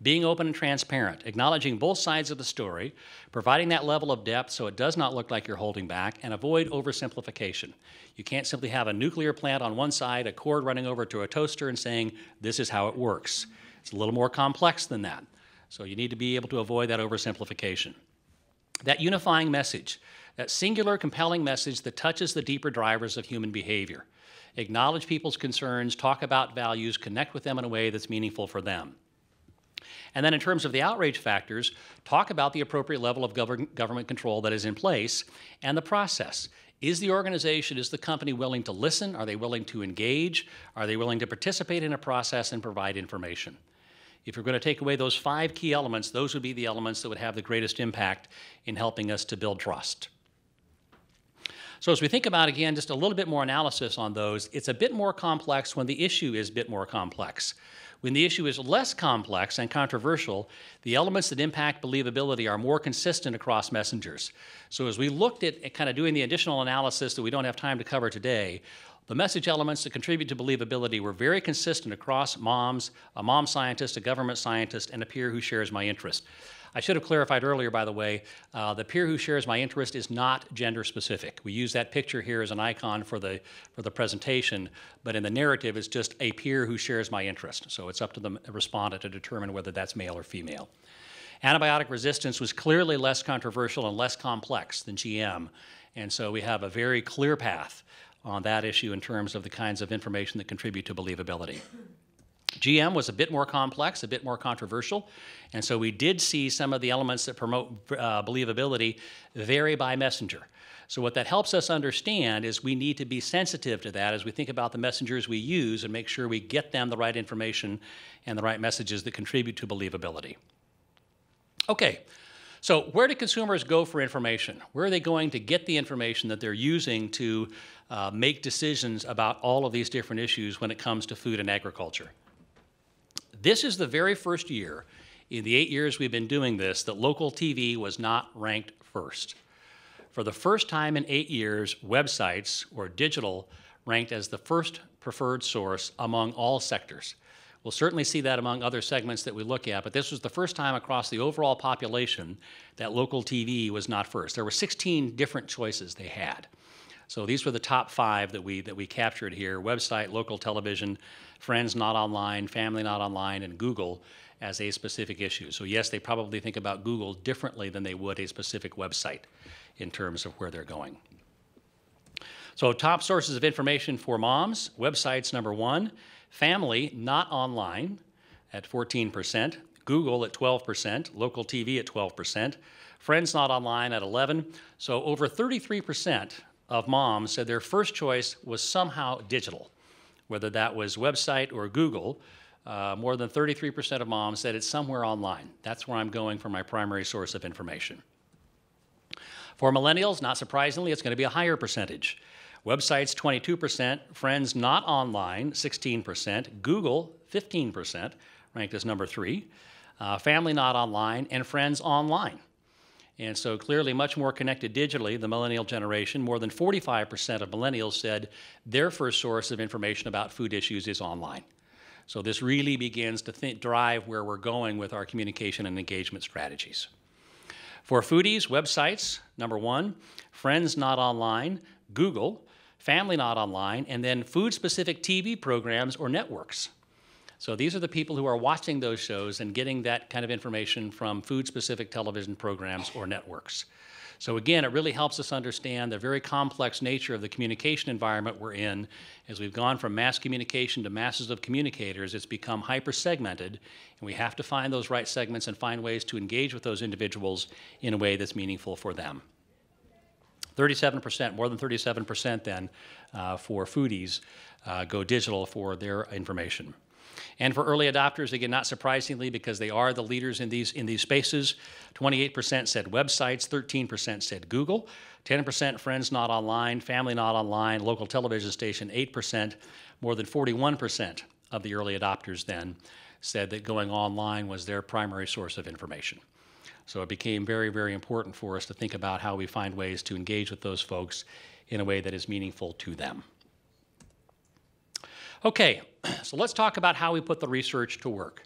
Speaker 1: Being open and transparent, acknowledging both sides of the story, providing that level of depth so it does not look like you're holding back, and avoid oversimplification. You can't simply have a nuclear plant on one side, a cord running over to a toaster and saying, this is how it works. It's a little more complex than that. So you need to be able to avoid that oversimplification. That unifying message, that singular compelling message that touches the deeper drivers of human behavior. Acknowledge people's concerns, talk about values, connect with them in a way that's meaningful for them. And then in terms of the outrage factors, talk about the appropriate level of government control that is in place and the process. Is the organization, is the company willing to listen? Are they willing to engage? Are they willing to participate in a process and provide information? If you're going to take away those 5 key elements, those would be the elements that would have the greatest impact in helping us to build trust. So as we think about, again, just a little bit more analysis on those, it's a bit more complex when the issue is a bit more complex. When the issue is less complex and controversial, the elements that impact believability are more consistent across messengers. So as we looked at kind of doing the additional analysis that we don't have time to cover today, the message elements that contribute to believability were very consistent across moms, a mom scientist, a government scientist, and a peer who shares my interest. I should have clarified earlier, by the way, the peer who shares my interest is not gender specific. We use that picture here as an icon for the presentation, but in the narrative it's just a peer who shares my interest. So it's up to the respondent to determine whether that's male or female. Antibiotic resistance was clearly less controversial and less complex than GM, and so we have a very clear path on that issue in terms of the kinds of information that contribute to believability. GM was a bit more complex, a bit more controversial, and so we did see some of the elements that promote believability vary by messenger. So what that helps us understand is we need to be sensitive to that as we think about the messengers we use and make sure we get them the right information and the right messages that contribute to believability. Okay, so where do consumers go for information? Where are they going to get the information that they're using to make decisions about all of these different issues when it comes to food and agriculture? This is the very first year in the 8 years we've been doing this that local TV was not ranked first. For the first time in 8 years, websites or digital ranked as the first preferred source among all sectors. We'll certainly see that among other segments that we look at, but this was the first time across the overall population that local TV was not first. There were 16 different choices they had. So these were the top 5 that we captured here: website, local television, friends not online, family not online, and Google as a specific issue. So yes, they probably think about Google differently than they would a specific website in terms of where they're going. So top sources of information for moms: websites, number 1, family not online at 14%, Google at 12%, local TV at 12%, friends not online at 11%. So over 33% of moms said their first choice was somehow digital, whether that was website or Google. More than 33% of moms said it's somewhere online. That's where I'm going for my primary source of information. For millennials, not surprisingly, it's going to be a higher percentage. Websites, 22%, friends not online, 16%, Google, 15%, ranked as number 3, family not online, and friends online. And so clearly much more connected digitally, the millennial generation. More than 45% of millennials said their first source of information about food issues is online. So this really begins to drive where we're going with our communication and engagement strategies. For foodies, websites, number 1, friends not online, Google, family not online, and then food-specific TV programs or networks. So these are the people who are watching those shows and getting that kind of information from food-specific television programs or networks. So again, it really helps us understand the very complex nature of the communication environment we're in. As we've gone from mass communication to masses of communicators, it's become hyper-segmented, and we have to find those right segments and find ways to engage with those individuals in a way that's meaningful for them. 37%, more than 37% then, for foodies go digital for their information. And for early adopters, again, not surprisingly, because they are the leaders in these spaces, 28% said websites, 13% said Google, 10% friends not online, family not online, local television station, 8%, more than 41% of the early adopters then said that going online was their primary source of information. So it became very, very important for us to think about how we find ways to engage with those folks in a way that is meaningful to them. Okay, so let's talk about how we put the research to work.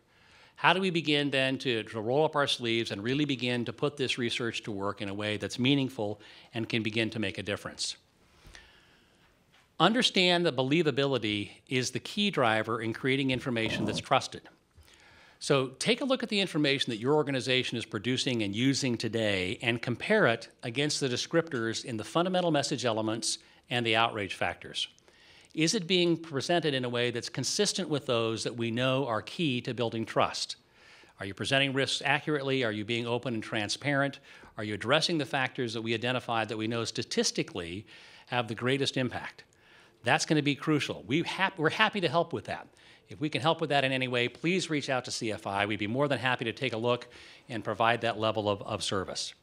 Speaker 1: How do we begin then to roll up our sleeves and really begin to put this research to work in a way that's meaningful and can begin to make a difference? Understand that believability is the key driver in creating information that's trusted. So take a look at the information that your organization is producing and using today and compare it against the descriptors in the fundamental message elements and the outrage factors. Is it being presented in a way that's consistent with those that we know are key to building trust? Are you presenting risks accurately? Are you being open and transparent? Are you addressing the factors that we identified that we know statistically have the greatest impact? That's going to be crucial. We're happy to help with that. If we can help with that in any way, please reach out to CFI. We'd be more than happy to take a look and provide that level of service.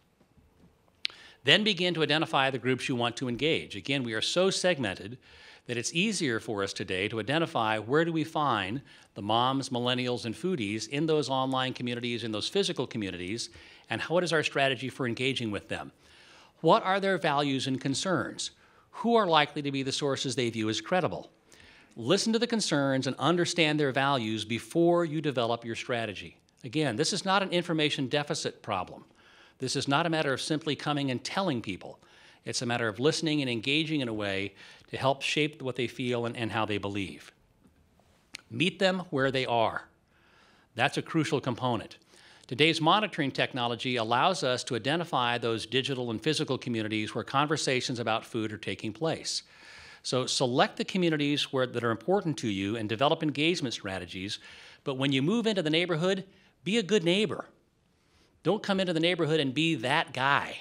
Speaker 1: Then begin to identify the groups you want to engage. Again, we are so segmented that it's easier for us today to identify where do we find the moms, millennials, and foodies in those online communities, in those physical communities, and what is our strategy for engaging with them? What are their values and concerns? Who are likely to be the sources they view as credible? Listen to the concerns and understand their values before you develop your strategy. Again, this is not an information deficit problem. This is not a matter of simply coming and telling people. It's a matter of listening and engaging in a way to help shape what they feel and how they believe. Meet them where they are. That's a crucial component. Today's monitoring technology allows us to identify those digital and physical communities where conversations about food are taking place. So select the communities that are important to you and develop engagement strategies, but when you move into the neighborhood, be a good neighbor. Don't come into the neighborhood and be that guy,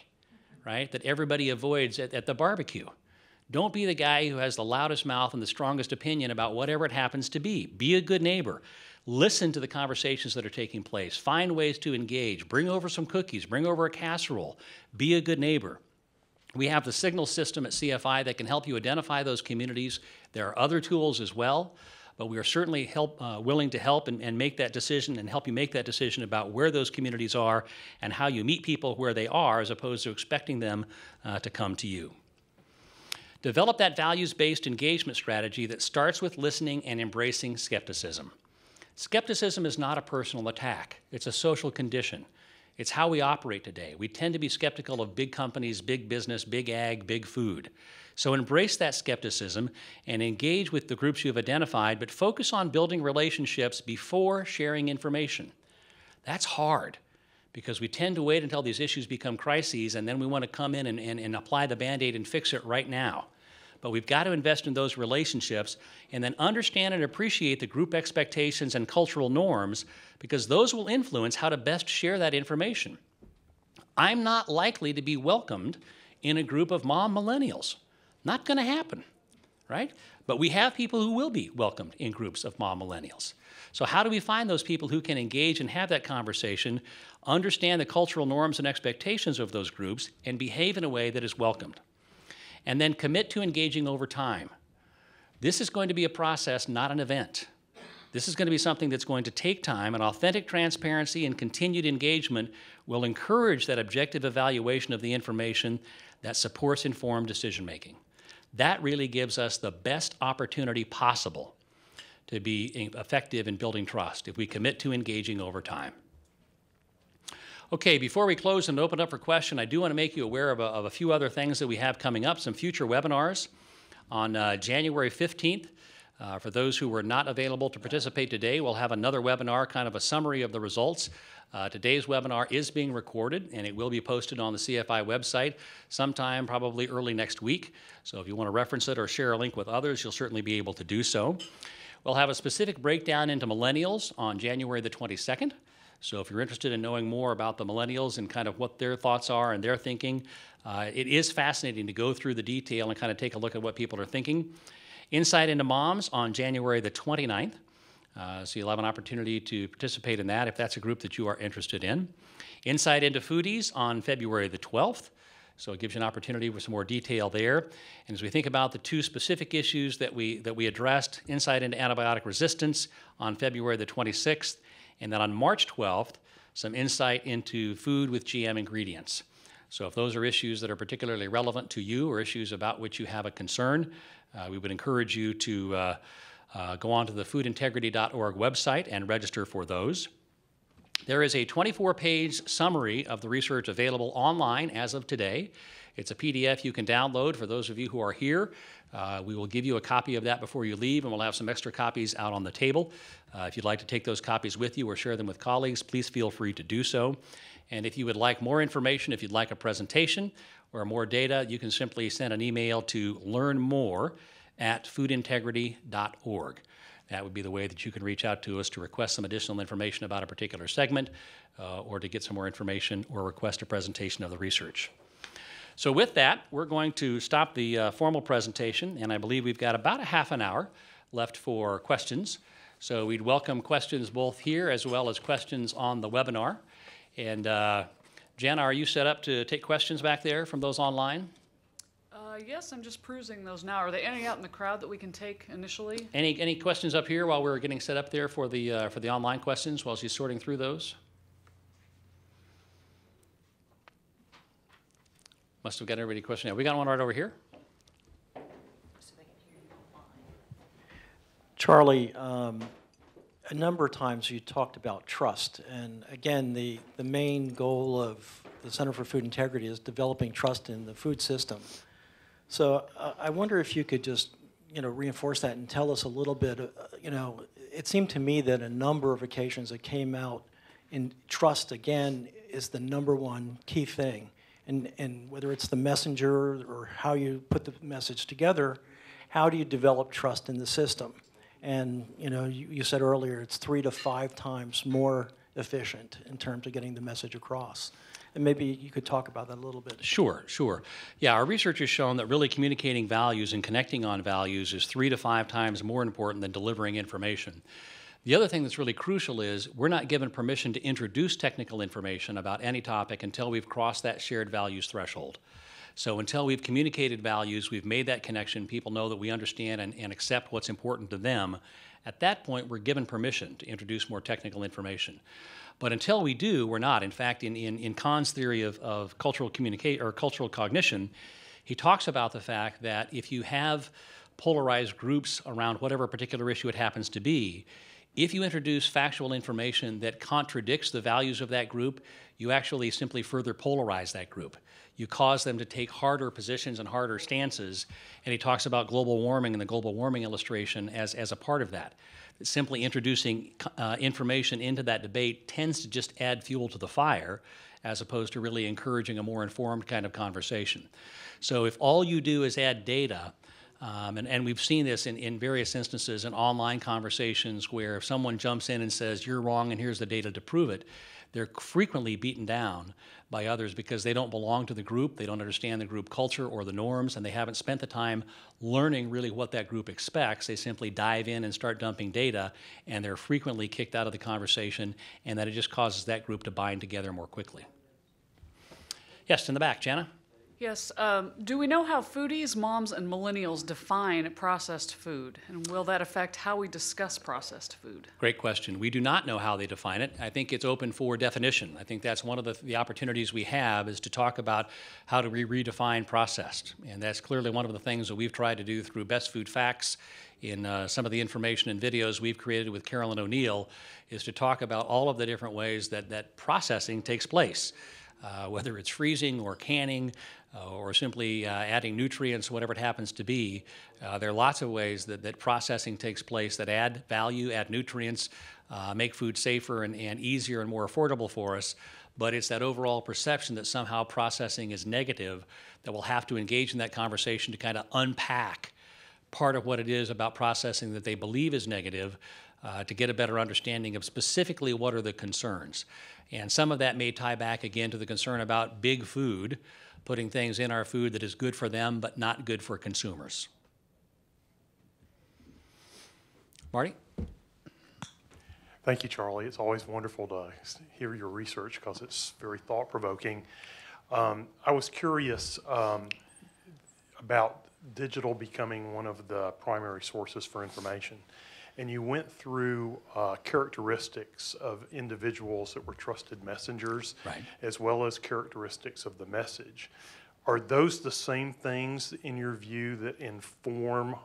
Speaker 1: right, that everybody avoids at the barbecue. Don't be the guy who has the loudest mouth and the strongest opinion about whatever it happens to be. Be a good neighbor. Listen to the conversations that are taking place. Find ways to engage. Bring over some cookies. Bring over a casserole. Be a good neighbor. We have the signal system at CFI that can help you identify those communities. There are other tools as well, but we are certainly willing to help and make that decision and help you make that decision about where those communities are and how you meet people where they are as opposed to expecting them to come to you. Develop that values-based engagement strategy that starts with listening and embracing skepticism. Skepticism is not a personal attack. It's a social condition. It's how we operate today. We tend to be skeptical of big companies, big business, big ag, big food. So embrace that skepticism and engage with the groups you've identified, but focus on building relationships before sharing information. That's hard because we tend to wait until these issues become crises, and then we want to come in and apply the Band-Aid and fix it right now. But we've got to invest in those relationships and then understand and appreciate the group expectations and cultural norms, because those will influence how to best share that information. I'm not likely to be welcomed in a group of mom millennials. Not going to happen, right? But we have people who will be welcomed in groups of mom millennials. So how do we find those people who can engage and have that conversation, understand the cultural norms and expectations of those groups, and behave in a way that is welcomed? And then commit to engaging over time. This is going to be a process, not an event. This is going to be something that's going to take time, and authentic transparency and continued engagement will encourage that objective evaluation of the information that supports informed decision-making. That really gives us the best opportunity possible to be effective in building trust if we commit to engaging over time. Okay, before we close and open up for question, I do want to make you aware of a few other things that we have coming up, some future webinars on January 15th. For those who were not available to participate today, we'll have another webinar, kind of a summary of the results. Today's webinar is being recorded, and it will be posted on the CFI website sometime probably early next week. So if you want to reference it or share a link with others, you'll certainly be able to do so. We'll have a specific breakdown into millennials on January the 22nd. So if you're interested in knowing more about the millennials and kind of what their thoughts are and their thinking, it is fascinating to go through the detail and kind of take a look at what people are thinking. Insight into Moms on January the 29th. So you'll have an opportunity to participate in that if that's a group that you are interested in. Insight into Foodies on February the 12th. So it gives you an opportunity for some more detail there. And as we think about the two specific issues that we addressed, insight into antibiotic resistance on February the 26th, and then on March 12th, some insight into food with GM ingredients. So if those are issues that are particularly relevant to you or issues about which you have a concern, we would encourage you to go on to the foodintegrity.org website and register for those. There is a 24-page summary of the research available online as of today. It's a PDF you can download for those of you who are here. We will give you a copy of that before you leave, and we'll have some extra copies out on the table. If you'd like to take those copies with you or share them with colleagues, please feel free to do so. And if you would like more information, if you'd like a presentation or more data, you can simply send an email to learnmore@foodintegrity.org. That would be the way that you can reach out to us to request some additional information about a particular segment or to get some more information or request a presentation of the research. So with that, we're going to stop the formal presentation, and I believe we've got about a half an hour left for questions. So we'd welcome questions both here as well as questions on the webinar. And Jenna, are you set up to take questions back there from those online?
Speaker 2: Yes, I'm just perusing those now. Are there any out in the crowd that we can take initially?
Speaker 1: Any questions up here while we're getting set up there for the online questions while she's sorting through those? Must have got everybody question. We got one right over here.
Speaker 3: Charlie, a number of times you talked about trust, and again, the main goal of the Center for Food Integrity is developing trust in the food system. So I wonder if you could just, reinforce that and tell us a little bit. It seemed to me that a number of occasions it came out, in trust again is the number one key thing, and whether it's the messenger or how you put the message together, how do you develop trust in the system? And you said earlier it's 3 to 5 times more efficient in terms of getting the message across. And maybe you could talk about that a little bit.
Speaker 1: Sure. Yeah, our research has shown that really communicating values and connecting on values is 3 to 5 times more important than delivering information. The other thing that's really crucial is we're not given permission to introduce technical information about any topic until we've crossed that shared values threshold. So until we've communicated values, we've made that connection, people know that we understand and accept what's important to them, at that point we're given permission to introduce more technical information. But until we do, we're not. In fact, in Kahn's theory of cultural communication or cultural cognition, he talks about the fact that if you have polarized groups around whatever particular issue it happens to be, If you introduce factual information that contradicts the values of that group, you actually simply further polarize that group. You cause them to take harder positions and harder stances, and he talks about global warming and the global warming illustration as a part of that. Simply introducing information into that debate tends to just add fuel to the fire, as opposed to really encouraging a more informed kind of conversation. So if all you do is add data, and we've seen this in various instances in online conversations where if someone jumps in and says, you're wrong and here's the data to prove it, they're frequently beaten down by others because they don't belong to the group, they don't understand the group culture or the norms, and they haven't spent the time learning really what that group expects. They simply dive in and start dumping data, and they're frequently kicked out of the conversation, and that it just causes that group to bind together more quickly. Yes, in the back, Jana?
Speaker 2: Yes. Do we know how foodies, moms, and millennials define processed food? And will that affect how we discuss processed food?
Speaker 1: Great question. We do not know how they define it. I think it's open for definition. I think that's one of the opportunities we have is to talk about how do we redefine processed. And that's clearly one of the things that we've tried to do through Best Food Facts in some of the information and videos we've created with Carolyn O'Neill, is to talk about all of the different ways that processing takes place. Whether it's freezing or canning or simply adding nutrients, whatever it happens to be, there are lots of ways that processing takes place that add value, add nutrients, make food safer and easier and more affordable for us. But it's that overall perception that somehow processing is negative that we'll have to engage in that conversation to kind of unpack part of what it is about processing that they believe is negative, to get a better understanding of specifically what are the concerns. And some of that may tie back again to the concern about big food, putting things in our food that is good for them but not good for consumers. Marty?
Speaker 4: Thank you, Charlie. It's always wonderful to hear your research because it's very thought-provoking. I was curious about digital becoming one of the primary sources for information. And you went through characteristics of individuals that were trusted messengers,
Speaker 1: right,
Speaker 4: as well as characteristics of the message. Are those the same things, in your view, that inform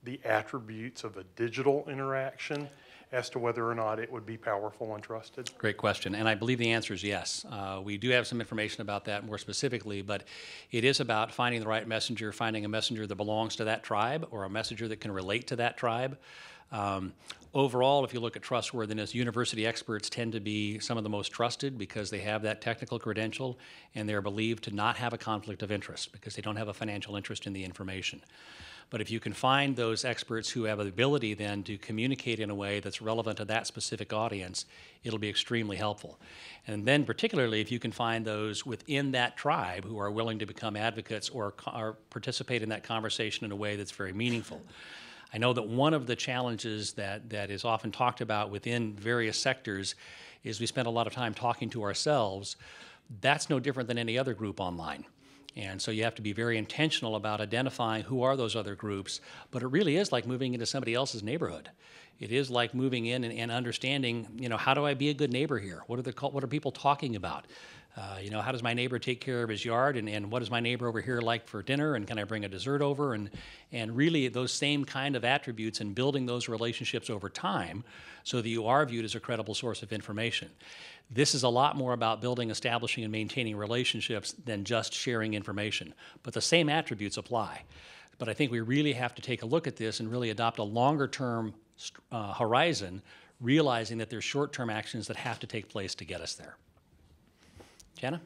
Speaker 4: the attributes of a digital interaction as to whether or not it would be powerful and trusted?
Speaker 1: Great question, and I believe the answer is yes. We do have some information about that more specifically, but it is about finding the right messenger, finding a messenger that belongs to that tribe or a messenger that can relate to that tribe. Overall, if you look at trustworthiness, university experts tend to be some of the most trusted because they have that technical credential and they're believed to not have a conflict of interest because they don't have a financial interest in the information. But if you can find those experts who have the ability then to communicate in a way that's relevant to that specific audience, it'll be extremely helpful. And then particularly if you can find those within that tribe who are willing to become advocates or participate in that conversation in a way that's very meaningful. I know that one of the challenges that is often talked about within various sectors is we spend a lot of time talking to ourselves. That's no different than any other group online. And so you have to be very intentional about identifying who are those other groups, but it really is like moving into somebody else's neighborhood. It is like moving in and understanding, how do I be a good neighbor here? What are people talking about? How does my neighbor take care of his yard, and what is my neighbor over here like for dinner, and can I bring a dessert over? And really those same kind of attributes and building those relationships over time so that you are viewed as a credible source of information. This is a lot more about building, establishing, and maintaining relationships than just sharing information. But the same attributes apply. But I think we really have to take a look at this and really adopt a longer-term horizon, realizing that there's short-term actions that have to take place to get us there. Jana?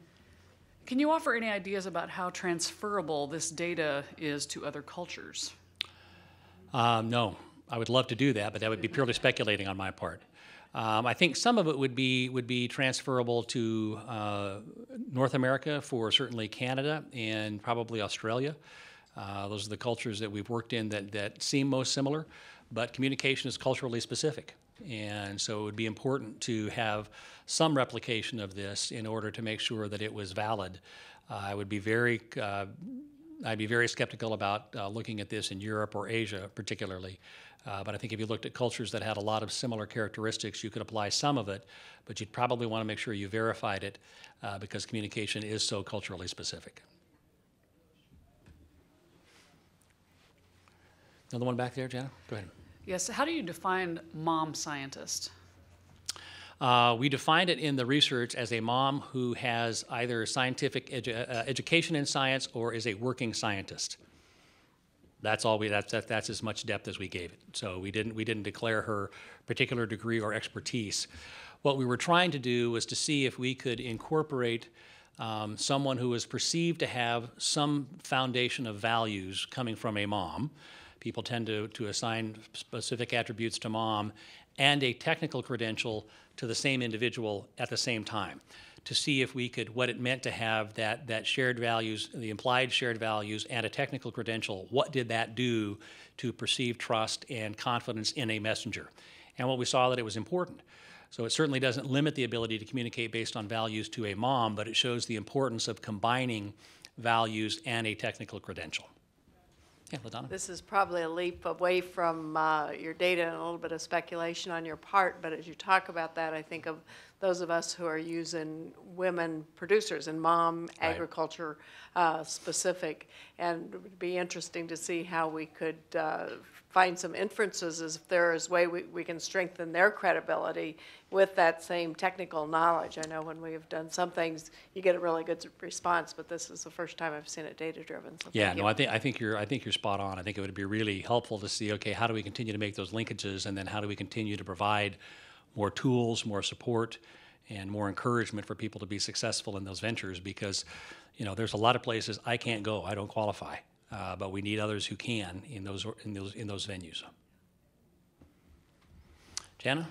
Speaker 2: Can you offer any ideas about how transferable this data is to other cultures?
Speaker 1: No, I would love to do that, but that would be purely speculating on my part. I think some of it would be transferable to North America, for certainly Canada and probably Australia. Those are the cultures that we've worked in that seem most similar, but communication is culturally specific. And so it would be important to have some replication of this in order to make sure that it was valid. I'd be very skeptical about looking at this in Europe or Asia particularly. But I think if you looked at cultures that had a lot of similar characteristics, you could apply some of it, but you'd probably want to make sure you verified it because communication is so culturally specific. Another one back there, Jana? Go ahead.
Speaker 2: Yes, how do you define mom scientist?
Speaker 1: We defined it in the research as a mom who has either scientific education in science or is a working scientist. That's all that's as much depth as we gave it. So we didn't declare her particular degree or expertise. What we were trying to do was to see if we could incorporate someone who was perceived to have some foundation of values coming from a mom. People tend to assign specific attributes to mom, and a technical credential to the same individual at the same time, to see if we could, what it meant to have that shared values, the implied shared values, and a technical credential. What did that do to perceive trust and confidence in a messenger? And what we saw that it was important. So it certainly doesn't limit the ability to communicate based on values to a mom, but it shows the importance of combining values and a technical credential. Yeah, LaDonna.
Speaker 5: This is probably a leap away from your data and a little bit of speculation on your part, but as you talk about that, I think of those of us who are using women producers and mom
Speaker 1: Right.
Speaker 5: agriculture specific, and it would be interesting to see how we could find some inferences as if there is way we can strengthen their credibility with that same technical knowledge. I know when we have done some things, you get a really good response, but this is the first time I've seen it data-driven. So
Speaker 1: Yeah,
Speaker 5: thank
Speaker 1: no,
Speaker 5: you.
Speaker 1: I think you're spot on. I think it would be really helpful to see, okay, how do we continue to make those linkages, and then how do we continue to provide more tools, more support, and more encouragement for people to be successful in those ventures? Because, you know, there's a lot of places I can't go, I don't qualify, but we need others who can in those venues. Jana?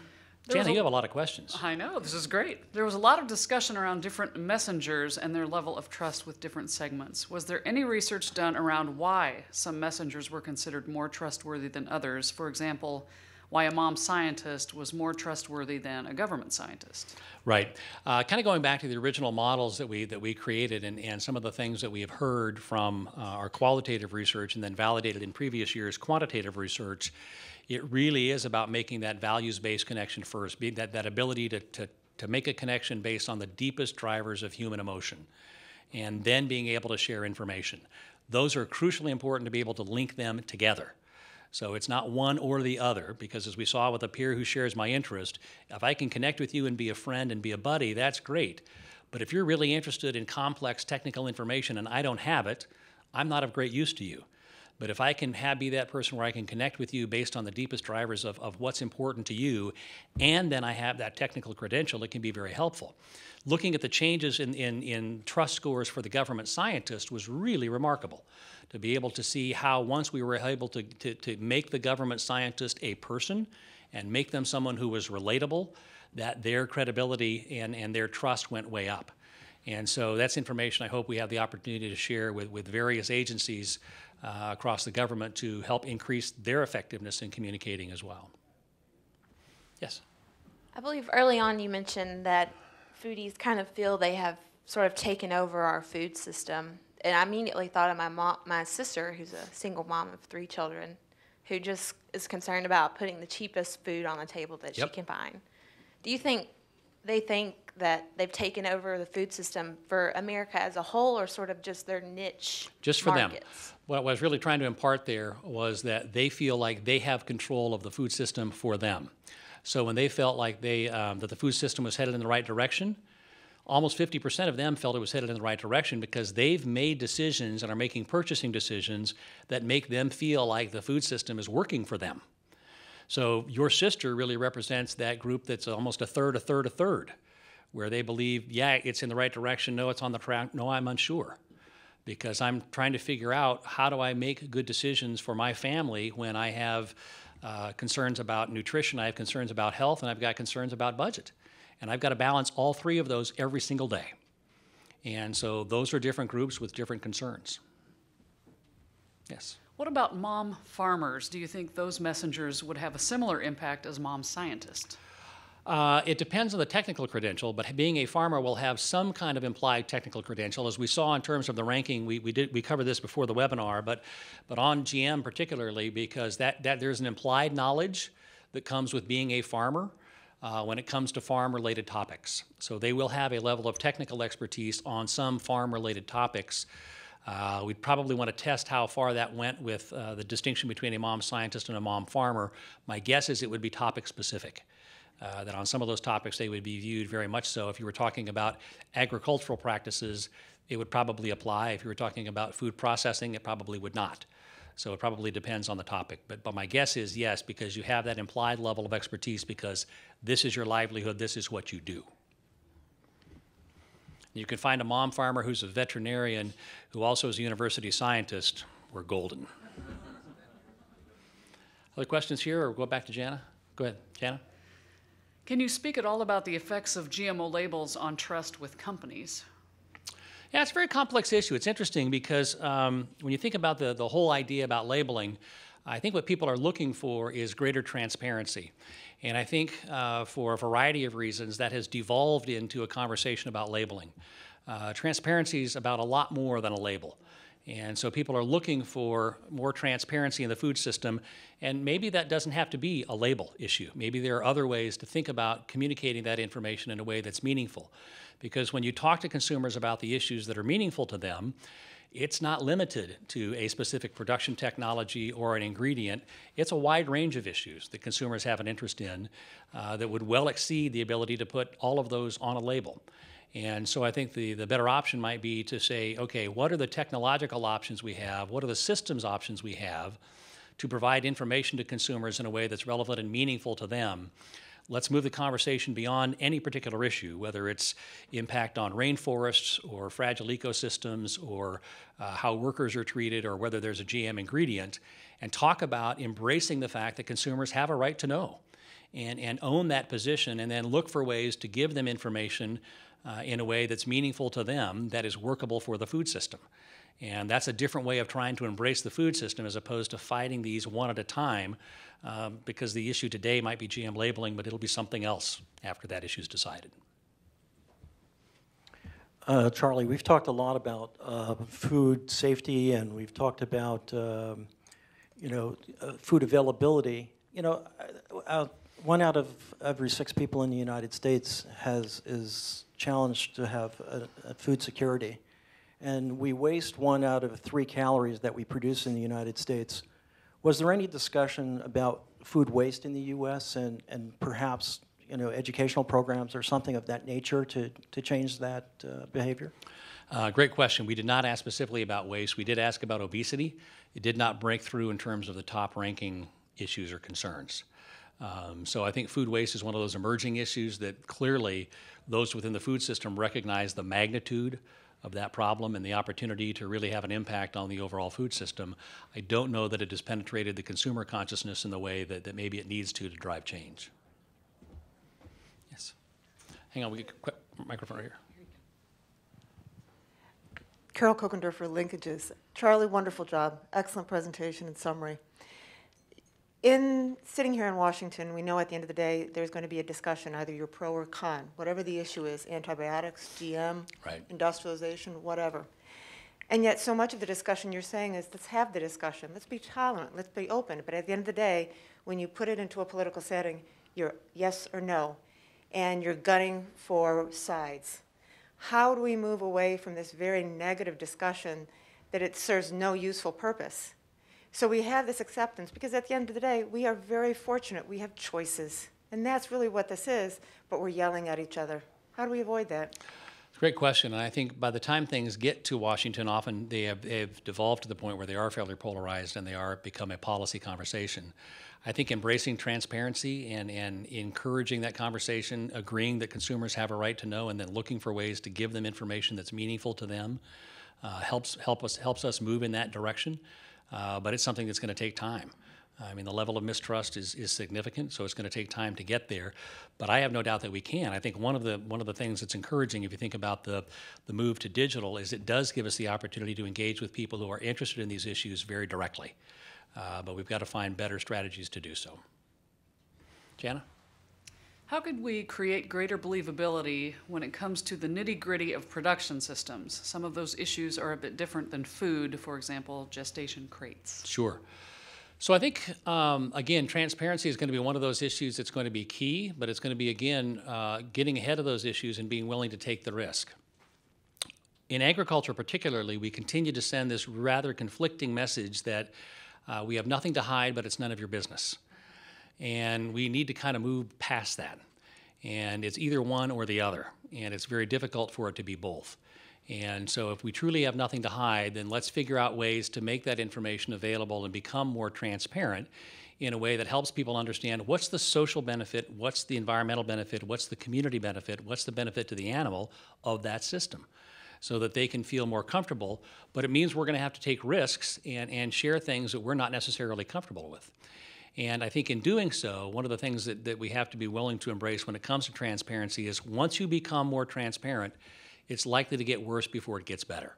Speaker 1: Jana, you have a lot of questions.
Speaker 2: I know, this is great. There was a lot of discussion around different messengers and their level of trust with different segments. Was there any research done around why some messengers were considered more trustworthy than others? For example, why a mom scientist was more trustworthy than a government scientist?
Speaker 1: Right. Kind of going back to the original models that we created, and some of the things that we have heard from our qualitative research and then validated in previous years' quantitative research, it really is about making that values-based connection first, that ability to make a connection based on the deepest drivers of human emotion, and then being able to share information. Those are crucially important to be able to link them together. So it's not one or the other, because as we saw with a peer who shares my interest, if I can connect with you and be a friend and be a buddy, that's great. But if you're really interested in complex technical information and I don't have it, I'm not of great use to you. But if I can be that person where I can connect with you based on the deepest drivers of what's important to you, and then I have that technical credential, it can be very helpful. Looking at the changes in trust scores for the government scientist was really remarkable. To be able to see how once we were able to make the government scientist a person and make them someone who was relatable, that their credibility and their trust went way up. And so that's information I hope we have the opportunity to share with various agencies across the government to help increase their effectiveness in communicating as well. Yes?
Speaker 6: I believe early on you mentioned that foodies kind of feel they have sort of taken over our food system. And I immediately thought of my sister, who's a single mom of 3 children, who just is concerned about putting the cheapest food on the table that she can find. Do you think they think that they've taken over the food system for America as a whole, or sort of just their niche
Speaker 1: just for
Speaker 6: markets?
Speaker 1: Them. What I was really trying to impart there was that they feel like they have control of the food system for them. So when they felt like that the food system was headed in the right direction, almost 50% of them felt it was headed in the right direction because they've made decisions and are making purchasing decisions that make them feel like the food system is working for them. So your sister really represents that group that's almost a third, where they believe, yeah, it's in the right direction, no, it's on the track, no, I'm unsure. Because I'm trying to figure out how do I make good decisions for my family when I have concerns about nutrition, I have concerns about health, and I've got concerns about budget. And I've got to balance all 3 of those every single day. And so those are different groups with different concerns. Yes.
Speaker 2: What about mom farmers? Do you think those messengers would have a similar impact as mom scientists?
Speaker 1: It depends on the technical credential, but being a farmer will have some kind of implied technical credential. As we saw in terms of the ranking, we covered this before the webinar, but on GM particularly, because that there's an implied knowledge that comes with being a farmer when it comes to farm-related topics. So they will have a level of technical expertise on some farm-related topics We'd probably want to test how far that went with the distinction between a mom scientist and a mom farmer. My guess is it would be topic specific. That on some of those topics they would be viewed very much so. If you were talking about agricultural practices, it would probably apply. If you were talking about food processing, it probably would not. So it probably depends on the topic. But my guess is yes, because you have that implied level of expertise because this is your livelihood, this is what you do. You can find a mom farmer who's a veterinarian who also is a university scientist. We're golden. Other questions here, or go back to Jana? Go ahead, Jana.
Speaker 2: Can you speak at all about the effects of GMO labels on trust with companies?
Speaker 1: Yeah, it's a very complex issue. It's interesting because when you think about the whole idea about labeling, I think what people are looking for is greater transparency. And I think for a variety of reasons that has devolved into a conversation about labeling. Transparency is about a lot more than a label. And so people are looking for more transparency in the food system, and maybe that doesn't have to be a label issue. Maybe there are other ways to think about communicating that information in a way that's meaningful. Because when you talk to consumers about the issues that are meaningful to them, it's not limited to a specific production technology or an ingredient. It's a wide range of issues that consumers have an interest in that would well exceed the ability to put all of those on a label. And so I think the better option might be to say, okay, what are the technological options we have? What are the systems options we have to provide information to consumers in a way that's relevant and meaningful to them? Let's move the conversation beyond any particular issue, whether it's impact on rainforests or fragile ecosystems or how workers are treated or whether there's a GM ingredient, and talk about embracing the fact that consumers have a right to know and own that position, and then look for ways to give them information in a way that's meaningful to them, that is workable for the food system. And that's a different way of trying to embrace the food system as opposed to fighting these one at a time, because the issue today might be GM labeling, but it'll be something else after that issue is decided.
Speaker 3: Charlie, we've talked a lot about food safety, and we've talked about food availability. One out of every 6 people in the United States is challenged to have a food security. And we waste 1 out of 3 calories that we produce in the United States. Was there any discussion about food waste in the U.S. and perhaps educational programs or something of that nature to change that behavior?
Speaker 1: Great question. We did not ask specifically about waste. We did ask about obesity. It did not break through in terms of the top ranking issues or concerns. So I think food waste is one of those emerging issues that clearly those within the food system recognize the magnitude of that problem and the opportunity to really have an impact on the overall food system. I don't know that it has penetrated the consumer consciousness in the way that maybe it needs to drive change. Yes. Hang on, we get a quick microphone right here.
Speaker 7: Carol Kokendorfer, Linkages. Charlie, wonderful job. Excellent presentation and summary. In sitting here in Washington, we know at the end of the day there's going to be a discussion, either you're pro or con, whatever the issue is, antibiotics, GM,
Speaker 1: right,
Speaker 7: industrialization, whatever. And yet so much of the discussion you're saying is, let's have the discussion, let's be tolerant, let's be open. But at the end of the day, when you put it into a political setting, you're yes or no, and you're gunning for sides. How do we move away from this very negative discussion that it serves no useful purpose? So we have this acceptance, because at the end of the day, we are very fortunate. We have choices. And that's really what this is, but we're yelling at each other. How do we avoid that?
Speaker 1: Great question. And I think by the time things get to Washington, often they've devolved to the point where they are fairly polarized and they are become a policy conversation. I think embracing transparency and encouraging that conversation, agreeing that consumers have a right to know, and then looking for ways to give them information that's meaningful to them helps us move in that direction. But it's something that's going to take time. I mean, the level of mistrust is significant, so it's going to take time to get there. But I have no doubt that we can. I think one of the things that's encouraging, if you think about the move to digital, is it does give us the opportunity to engage with people who are interested in these issues very directly. But we've got to find better strategies to do so. Jana?
Speaker 2: How could we create greater believability when it comes to the nitty-gritty of production systems? Some of those issues are a bit different than food, for example, gestation crates.
Speaker 1: Sure. So I think, again, transparency is going to be one of those issues that's going to be key, but it's going to be, again, getting ahead of those issues and being willing to take the risk. in agriculture particularly, we continue to send this rather conflicting message that we have nothing to hide, but it's none of your business. And we need to kind of move past that. And it's either one or the other. And it's very difficult for it to be both. And so if we truly have nothing to hide, then let's figure out ways to make that information available and become more transparent in a way that helps people understand what's the social benefit, what's the environmental benefit, what's the community benefit, what's the benefit to the animal of that system, so that they can feel more comfortable. But it means we're going to have to take risks and share things that we're not necessarily comfortable with. And I think in doing so, one of the things that we have to be willing to embrace when it comes to transparency is once you become more transparent, it's likely to get worse before it gets better,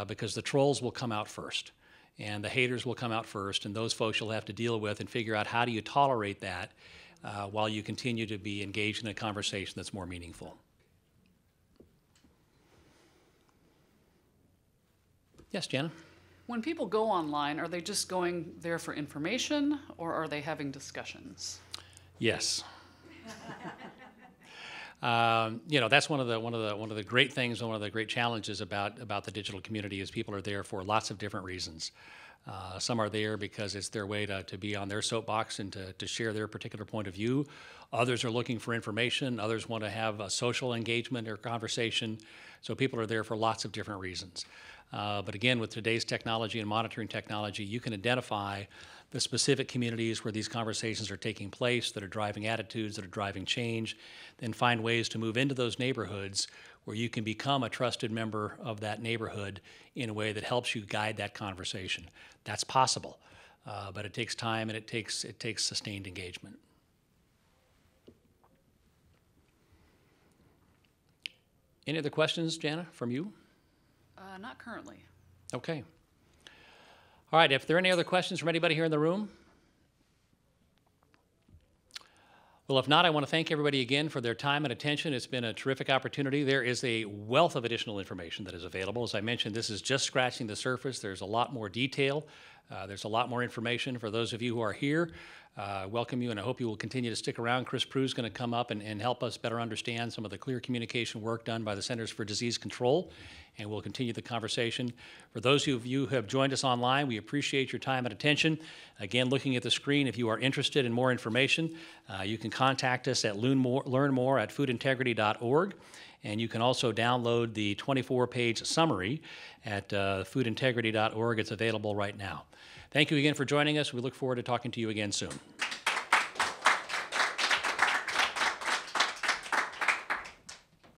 Speaker 1: because the trolls will come out first, and the haters will come out first, and those folks you'll have to deal with and figure out how do you tolerate that while you continue to be engaged in a conversation that's more meaningful. Yes, Jana?
Speaker 2: When people go online, are they just going there for information, or are they having discussions?
Speaker 1: Yes. That's one of the great things and one of the great challenges about the digital community is people are there for lots of different reasons. Some are there because it's their way to be on their soapbox and to share their particular point of view. Others are looking for information. Others want to have a social engagement or conversation. So people are there for lots of different reasons. But again, with today's technology and monitoring technology, you can identify the specific communities where these conversations are taking place, that are driving attitudes, that are driving change, then find ways to move into those neighborhoods where you can become a trusted member of that neighborhood in a way that helps you guide that conversation. That's possible, but it takes time and it takes sustained engagement. Any other questions, Jana, from you?
Speaker 2: Not currently.
Speaker 1: Okay. All right, if there are any other questions from anybody here in the room? Well, if not, I want to thank everybody again for their time and attention. It's been a terrific opportunity. There is a wealth of additional information that is available. As I mentioned, this is just scratching the surface. There's a lot more detail. There's a lot more information. For those of you who are here, welcome you, and I hope you will continue to stick around. Chris Prue's going to come up and help us better understand some of the clear communication work done by the Centers for Disease Control, and we'll continue the conversation. For those of you who have joined us online, we appreciate your time and attention. Again, looking at the screen, if you are interested in more information, you can contact us at learn more at foodintegrity.org, and you can also download the 24-page summary at foodintegrity.org. It's available right now. Thank you again for joining us. We look forward to talking to you again soon.